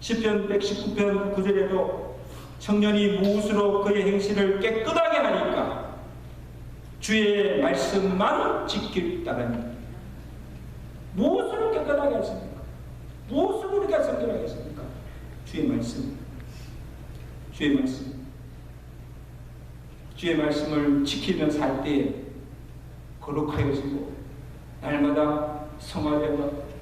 시편 119편 9절에도 청년이 무엇으로 그의 행실을 깨끗하게 하니까 주의 말씀만 지키다라니. 무엇으로 깨끗하게 하십니까? 무엇으로 우리가 성결하게 하십니까? 주의 말씀. 주의 말씀. 주의 말씀을 지키며 살 때에 거룩하여지고 날마다 성화되고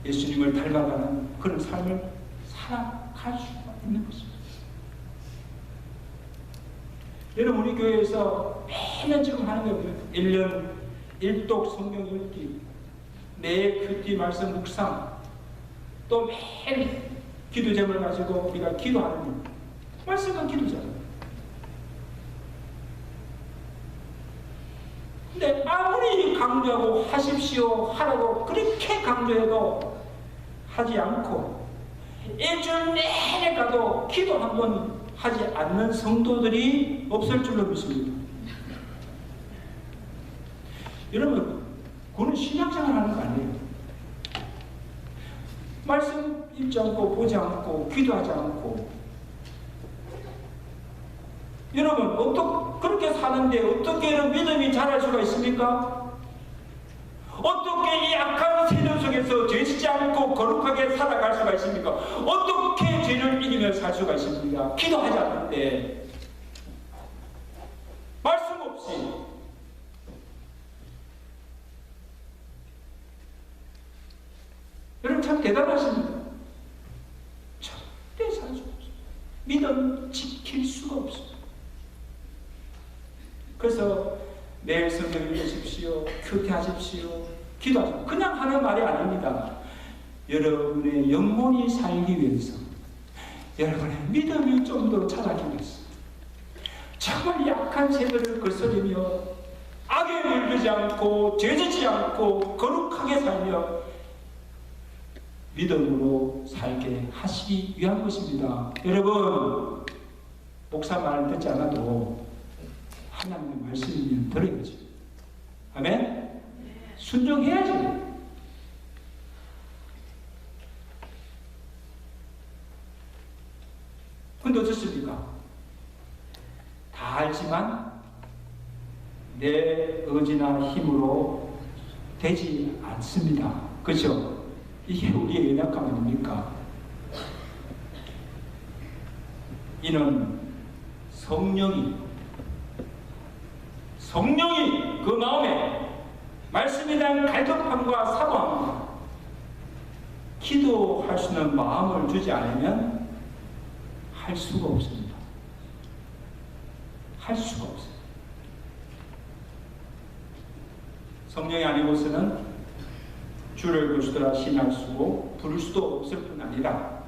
예수님을 닮아가는 그런 삶을 살아갈 수가 있는 것입니다. 여러분 우리 교회에서 매년 지금 하는 거예요. 1년 1독 성경 읽기, 매 큐티 말씀 묵상, 또 매일 기도 제목을 가지고 우리가 기도하는 일. 말씀은 기도잖아요. 근데 아무리 강조하고 하십시오 하라고 그렇게 강조해도 하지 않고 일주일 내내 가도 기도 한 번 하지 않는 성도들이 없을 줄로 믿습니다. 여러분 그건 신앙생활 하는 거 아니에요. 말씀 읽지 않고 보지 않고 기도하지 않고 여러분 그렇게 사는데 어떻게 이런 믿음이 자랄 수가 있습니까? 어떻게 이 악한 세대 속에서 죄짓지 않고 거룩하게 살아갈 수가 있습니까? 어떻게 죄를 이기며 살 수가 있습니까? 기도하지 않는데 말씀 없이 여러분 참 대단하십니다. 절대 살 수 없어요. 믿음 지킬 수가 없어요. 그래서 매일 성경 읽으십시오. 큐티하십시오. 기도하십시오. 그냥 하는 말이 아닙니다. 여러분의 영혼이 살기 위해서, 여러분의 믿음이 좀 더 자라기 위해서, 정말 약한 죄들을 거스리며 악에 물들지 않고 죄짓지 않고 거룩하게 살며 믿음으로 살게 하시기 위한 것입니다. 여러분, 목사 말 듣지 않아도 하나님의 말씀이면 들어야죠. 아멘? 순종해야지. 근데 어떻습니까? 다 알지만 내 의지나 힘으로 되지 않습니다. 그렇죠? 이게 우리의 연약함 아닙니까? 이는 성령이 그 마음에 말씀에 대한 갈급함과 사모함과 기도할 수 있는 마음을 주지 않으면 할 수가 없습니다. 할 수가 없어요. 성령이 아니고서는 주를 그리스도라 신할 수고 부를 수도 없을 뿐 아니라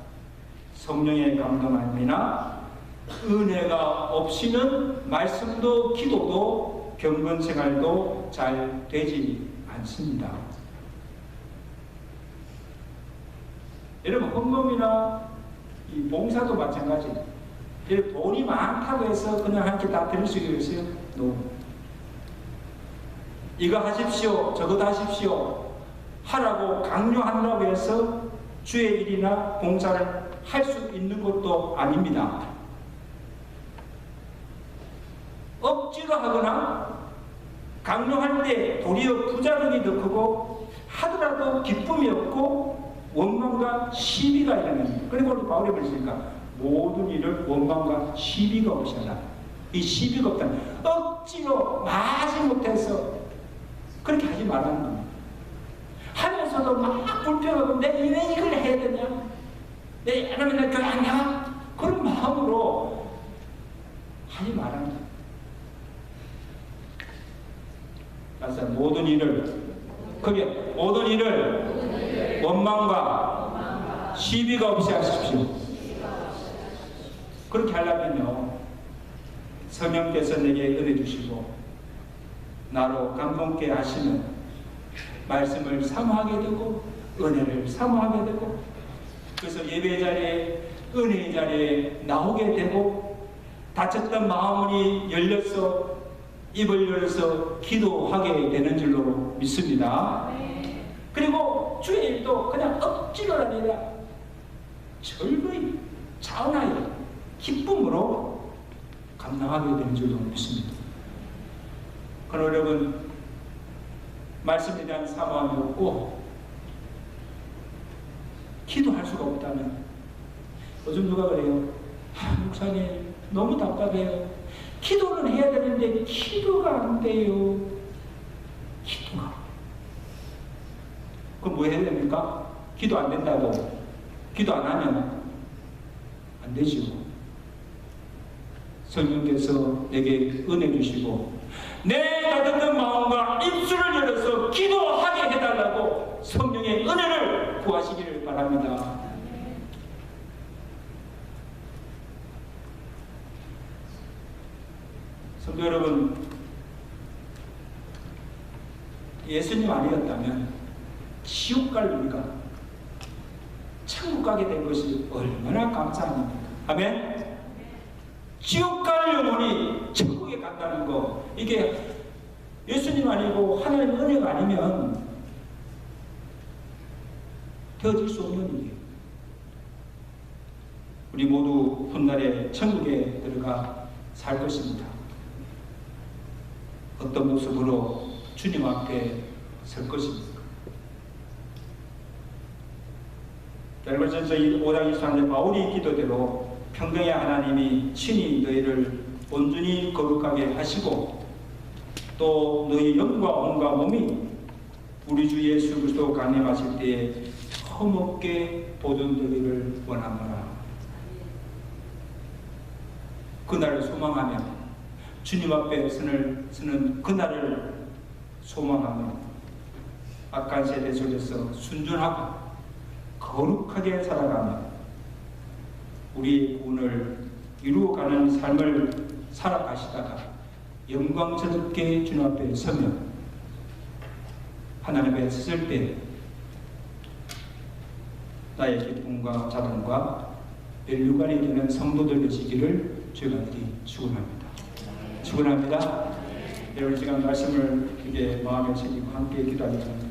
성령의 감동함이나 은혜가 없이는 말씀도 기도도 경건 생활도 잘 되지 않습니다. 여러분, 헌금이나 이 봉사도 마찬가지예요. 돈이 많다고 해서 그냥 한테 다 드릴 수 있어요? No. 이거 하십시오, 저거 하십시오 하라고 강요한다고 해서 주의 일이나 봉사를 할 수 있는 것도 아닙니다. 억지로 하거나 강요할 때 도리어 부자력이 더 크고 하더라도 기쁨이 없고 원망과 시비가 일어납니다. 그리고 우리 바울이 그랬으니까 모든 일을 원망과 시비가 없이 하라. 이 시비가 없다는 억지로 마지 못해서 그렇게 하지 말라는 겁니다. 하면서도 막 불평하고 내가 왜 이걸 해야 되냐? 내가 안 하면 교회 안 가? 그런 마음으로 하지 말라는 겁니다. 그래서 모든 일을 원망과 시비가 없이 하십시오. 그렇게 하려면요, 성령께서 내게 은혜 주시고 나로 감동케 하시는 말씀을 사모하게 되고 은혜를 사모하게 되고, 그래서 예배 자리에 은혜의 자리에 나오게 되고 다쳤던 마음이 열려서 입을 열어서 기도하게 되는 줄로 믿습니다. 그리고 주의 일도 그냥 억지가 아니라 절거히 차분하게 기쁨으로 감당하게 되는 줄로 믿습니다. 그러나 여러분, 말씀에 대한 사모함이 없고 기도할 수가 없다면, 요즘 누가 그래요? 목사님 너무 답답해요. 기도는 해야 되는데 기도가 안 돼요. 기도가. 그럼 뭐 해야 됩니까? 기도 안 된다고. 기도 안 하면 안 되죠. 성령께서 내게 은혜 주시고 내 가득한 마음과 입술을 열어서 기도하게 해달라고 성령의 은혜를 구하시기를 바랍니다. 성도 여러분, 예수님 아니었다면 지옥 갈 우리가 천국 가게 된 것이 얼마나 감사합니까? 아멘? 지옥 갈 영혼이 천국에 간다는 거, 이게 예수님 아니고 하나님의 은혜가 아니면 되어질 수 없는 일이에요. 우리 모두 훗날에 천국에 들어가 살 것입니다. 어떤 모습으로 주님 앞에 설 것입니까? 벨거전서 5장 23절 바울이 기도대로 평강의 하나님이 친히 너희를 온전히 거룩하게 하시고 또 너희 영과 온과 몸이 우리 주 예수 그리스도 강림하실 때에 험없게 보존되기를 원하노라. 그날을 소망하며 주님 앞에 서는 그날을 소망하며 악한 세대 속에서 순전하고 거룩하게 살아가며 우리의 구원을 이루어가는 삶을 살아가시다가 영광스럽게 주님 앞에 서며 하나님 앞에 섰을 때 나의 기쁨과 자랑과 멸류관이 되는 성도들 되시기를 주의 간절히 축원합니다. 축원합니다. 여러분 시간 말씀을 이게 마음에 새기고 함께 기도하겠습니다.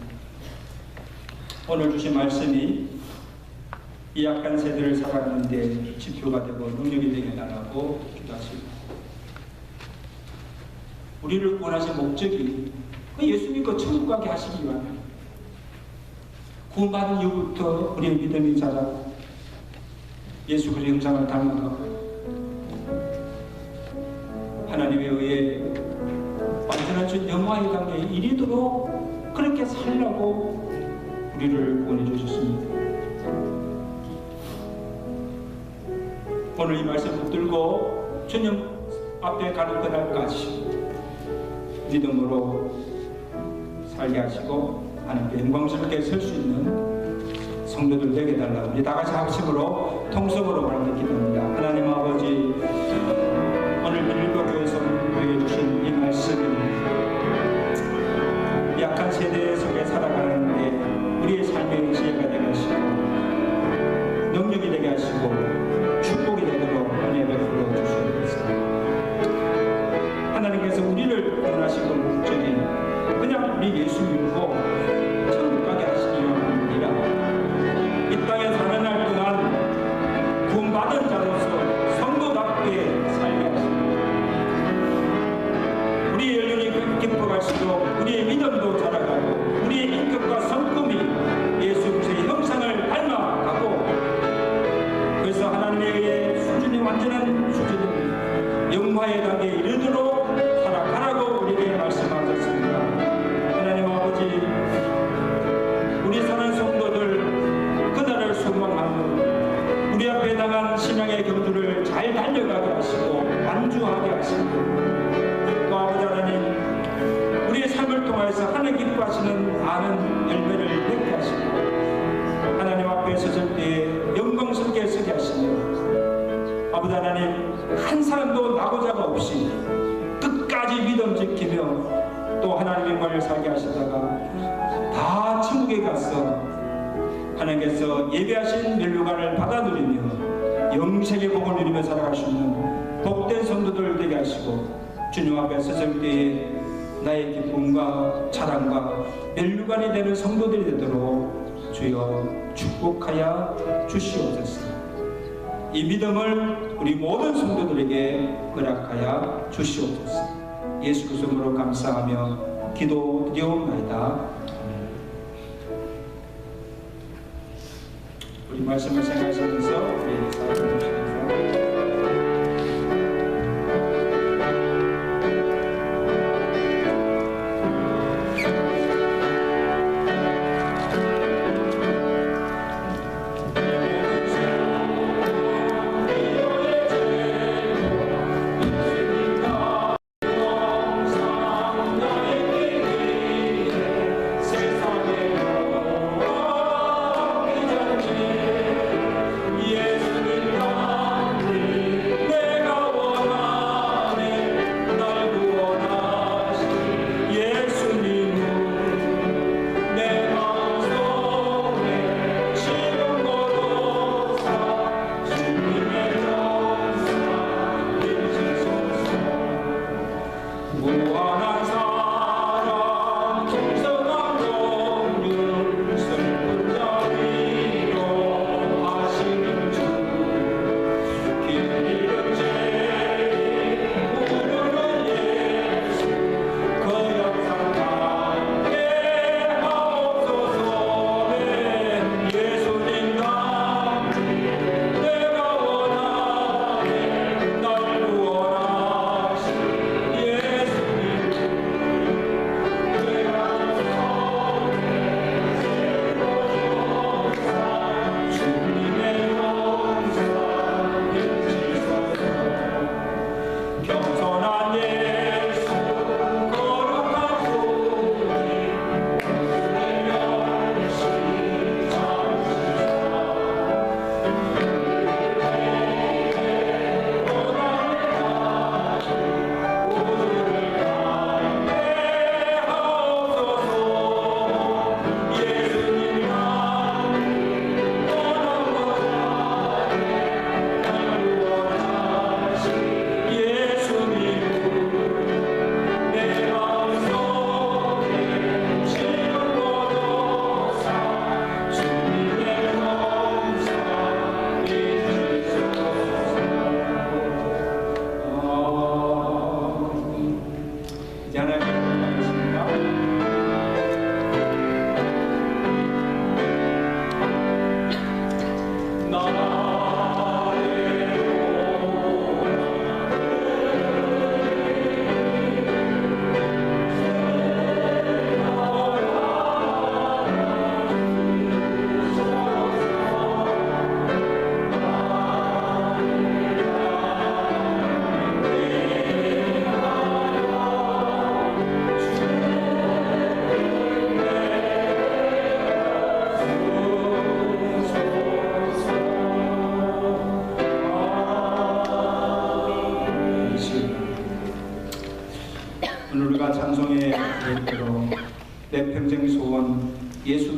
오늘 주신 말씀이 이 약한 세대를 살아가는 데 지표가 되고 능력이 되게 달라고 기도하시고, 우리를 구원하신 목적이 예수 믿고 천국 가게 하시기 위함입니다. 구원받은 이후부터 우리의 믿음이 자라고 예수 그리스도의 형상을 닮아가고 하나님에 의해 완전한 주 영화의 단계에 이르도록 그렇게 살라고 우리를 구원해 주셨습니다. 오늘 이 말씀 붙들고 주님 앞에 가는 그날까지 믿음으로 살게 하시고 하나님께 영광스럽게 설 수 있는 성도들 되게 달라고 우리 다같이 합심으로 통성으로 바라는 기도합니다. 하나님 아버지, 오늘 빌립보 교회 성도에게 주신 이 말씀은 약한 세대 속에 살아가는데 우리의 삶의 지혜가 되게 하시고 능력이 되게 하시고 축복이 되도록 은혜 베풀어 주시옵소서. 하나님께서 우리를 구원하시는 목적이 그냥 우리 예수 믿고 천국 가게 하시기 위함이 아니라 이 땅에 사는 날 동안 구원받은 자로서 성도답게 살게 하시고 우리의 연륜이 깊어갈수록 우리의 믿음도 자라가고 우리의 인격과 성품이 예수 그리스도의 형상을 닮아가고, 그래서 하나님에 의해 수준이 완전한 수준인 영화의 단계에 이르도록 살아가라고 우리에게 말씀하셨습니다. 하나님 아버지, 우리 사는 성도들 그날을 소망하며 우리 앞에 나간 신앙의 경주를 잘 달려가게 하시고 완주하게 하시고, 또 아버지 하나님 우리의 삶을 통해서 하나님 기뻐하시는 많은 열매를 맺게 하시고 하나님 앞에 섰을 때에 영광스럽게 서게 하시며, 아버지 하나님 한 사람도 나고자가 없이 끝까지 믿음 지키며 또 하나님의 말을 살게 하시다가 다 천국에 가서 하나님께서 예배하신 멸류관을 받아 누리며 영생의 복을 누리며 살아갈 수 있는 복된 성도들 되게 하시고, 주님 앞에 섰을 때에 나의 기쁨과 자랑과 멸류관이 되는 성도들이 되도록 주여 축복하여 주시옵소서. 이 믿음을 우리 모든 성도들에게 허락하여 주시옵소서. 예수 그리스도 이름으로 감사하며 기도드리옵나이다. 우리 말씀을 생각하시면서 우리 사랑을 주시면서 예수님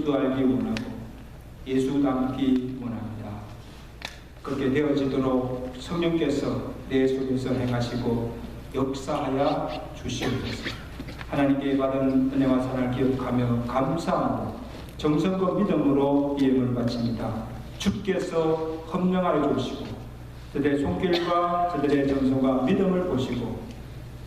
예수 알기 원하고 예수 닮기 원합니다. 그렇게 되어지도록 성령께서 내 속에서 행하시고 역사하여 주시옵소서. 하나님께 받은 은혜와 사랑을 기억하며 감사하고 정성과 믿음으로 예물을 바칩니다. 주께서 헌명하여 주시고 저들의 손길과 저들의 전소가 믿음을 보시고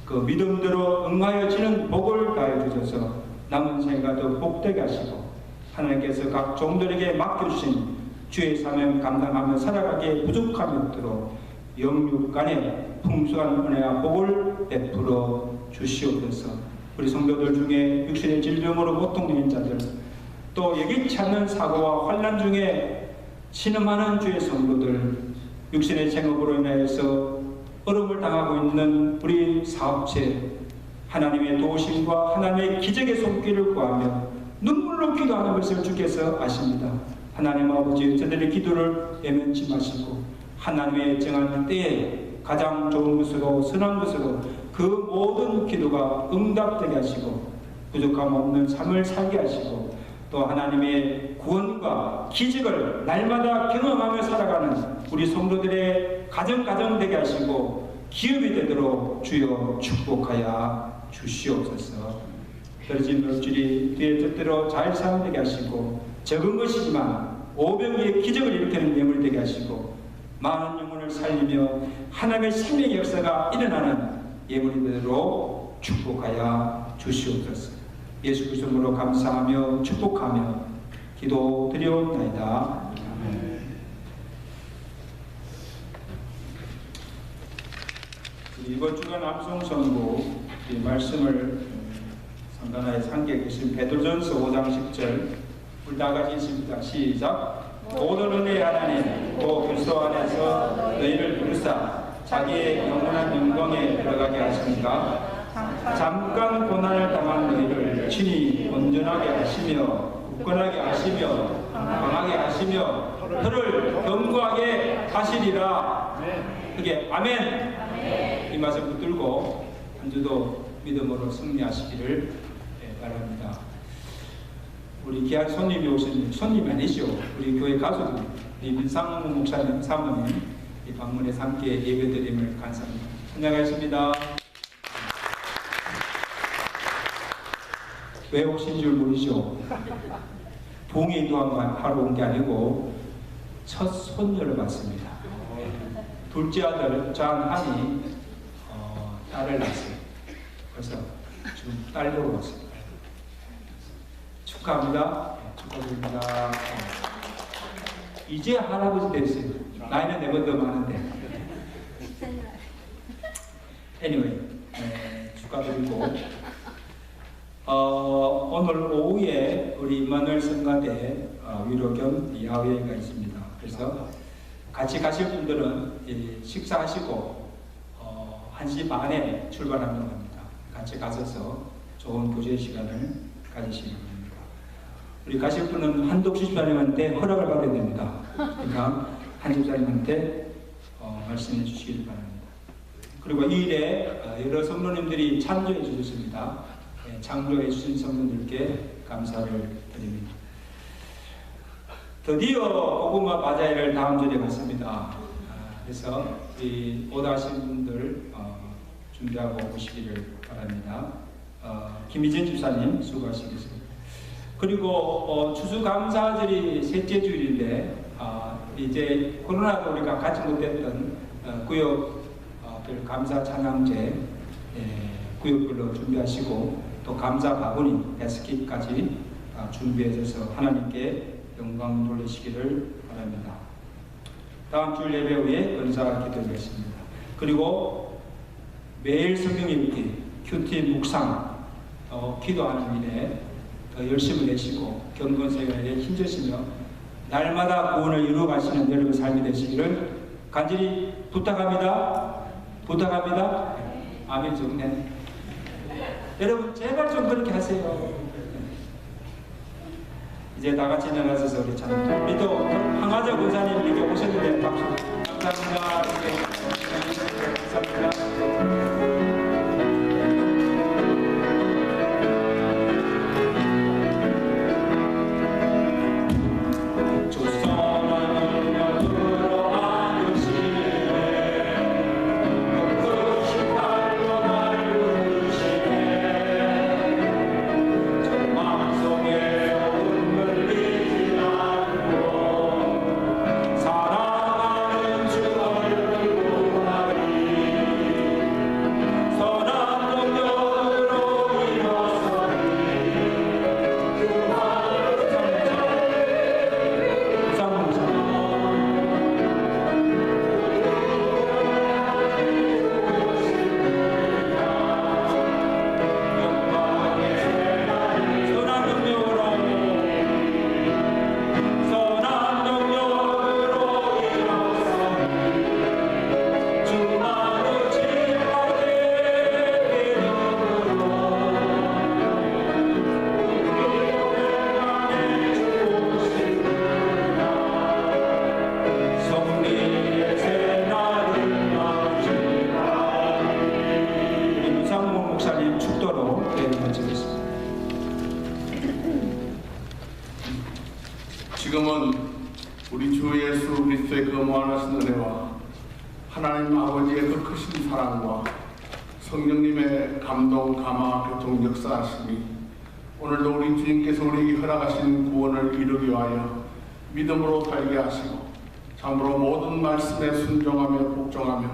그 믿음대로 응하여지는 복을 다해 주셔서 남은 생애가 더 복되게 하시고 하나님께서 각 종들에게 맡겨주신 주의 사명 감당하며 살아가기에 부족함이 없도록 영육간에 풍성한 은혜와 복을 베풀어 주시옵소서. 우리 성도들 중에 육신의 질병으로 고통되는 자들, 또 예기치 않는 사고와 환난 중에 신음하는 주의 성도들, 육신의 생업으로 인하여서 어려움을 당하고 있는 우리 사업체, 하나님의 도우심과 하나님의 기적의 손길을 구하며 눈물로 기도하는 것을 주께서 아십니다. 하나님 아버지, 저들의 기도를 외면치 마시고 하나님의 정한 때에 가장 좋은 것으로 선한 것으로 그 모든 기도가 응답되게 하시고 부족함 없는 삶을 살게 하시고 또 하나님의 구원과 기적을 날마다 경험하며 살아가는 우리 성도들의 가정 되게 하시고 기업이 되도록 주여 축복하여 주시옵소서. 떨어진 물질이 뒤에 뜻대로 잘 사용되게 하시고 적은 것이지만 오병이의 기적을 일으키는 예물 되게 하시고 많은 영혼을 살리며 하나님의 생명의 역사가 일어나는 예물이 되도록 축복하여 주시옵소서. 예수 그리스도로 감사하며 축복하며 기도드리옵나이다. 아멘. 이번 주간 암송 선고 말씀을 상단하에 상기해 계신 베드로전서 5장 10절 우리 다 같이 읽습니다. 시작. 모든 은혜의 하나님 또 그리스도 안에서 너희를 부르사 자기의 영원한 영광에 들어가게 하시니까 잠깐 고난을 당한 너희를 친히 온전하게 하시며 굳건하게 하시며 강하게 하시며 너를 견고하게 하시리라. 그게 아멘. 이 말씀 붙들고 한 주도 믿음으로 승리하시기를 바랍니다. 우리 귀한 손님이 오신 손님이 아니죠. 우리 교회 가수들, 우리 민상무 목사님, 사모님 이 방문에서 함께 예배드림을 감사합니다. 찬양하겠습니다. 왜 오신 줄 모르죠? 봉이 도함하러 온 게 아니고 첫 손녀를 받습니다. 둘째 아들 장한이 딸을 낳았어요. 그래서 지금 딸 보러 왔습니다. 축하합니다. 축하드립니다. 이제 할아버지 됐어요. 나이는 내보다 더 많은데. anyway, 축하드리고 오늘 오후에 우리 임마누엘 성가대 위로 겸 야외가 있습니다. 그래서 같이 가실 분들은 식사하시고 1시 반에 출발하는 겁니다. 같이 가셔서 좋은 교제 시간을 가지시기 바랍니다. 우리 가실 분은 한독 집사님한테 허락을 받아야 됩니다. 그러니까 한 집사님한테 말씀해 주시기 바랍니다. 그리고 이 일에 여러 성도님들이 참조해 주셨습니다. 창조해 주신 성도들께 감사를 드립니다. 드디어 고구마 바자회를 다음 주에 갔습니다. 그래서 이 오다하신 분들 준비하고 오시기를 바랍니다. 김희진 집사님 수고하시겠습니다. 그리고 추수감사절이 셋째 주일인데 이제 코로나도 우리가 같이 못했던 구역들 감사 찬양제 구역별로 준비하시고 또 감사 바구니 데스킷까지 준비해서 하나님께 영광 돌리시기를 바랍니다. 다음 주일 예배 후에 은사 기도드리겠습니다. 그리고 매일 성경 읽기, 큐티 묵상, 기도하는 일에 더 열심을 내시고 경건 생활에 힘주시며 날마다 구원을 이루어가시는 여러분 삶이 되시기를 간절히 부탁합니다. 부탁합니다. 아멘. 좋네. 여러분 제발 좀 그렇게 하세요. 이제 다 같이 일어나셔서 우리 찬양. 우리도 황하자 권사님 이렇게 오셨는데 박수. 감사합니다. 감사합니다. 우리 주 예수 그리스도의 그 무한하신 은혜와 하나님 아버지의 그 크신 사랑과 성령님의 감동, 감화, 교통, 역사하심이 오늘도 우리 주님께서 우리에게 허락하신 구원을 이루기 위하여 믿음으로 살게 하시고 참으로 모든 말씀에 순종하며 복종하며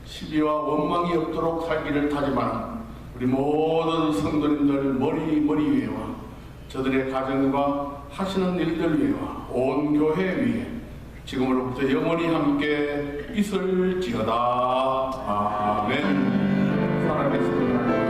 시비와 원망이 없도록 살기를 다짐하는 우리 모든 성도님들 머리 위에와 저들의 가정과 하시는 일들 위에와 온 교회 위에 지금으로부터 영원히 함께 있을지어다. 아멘. 살아계시는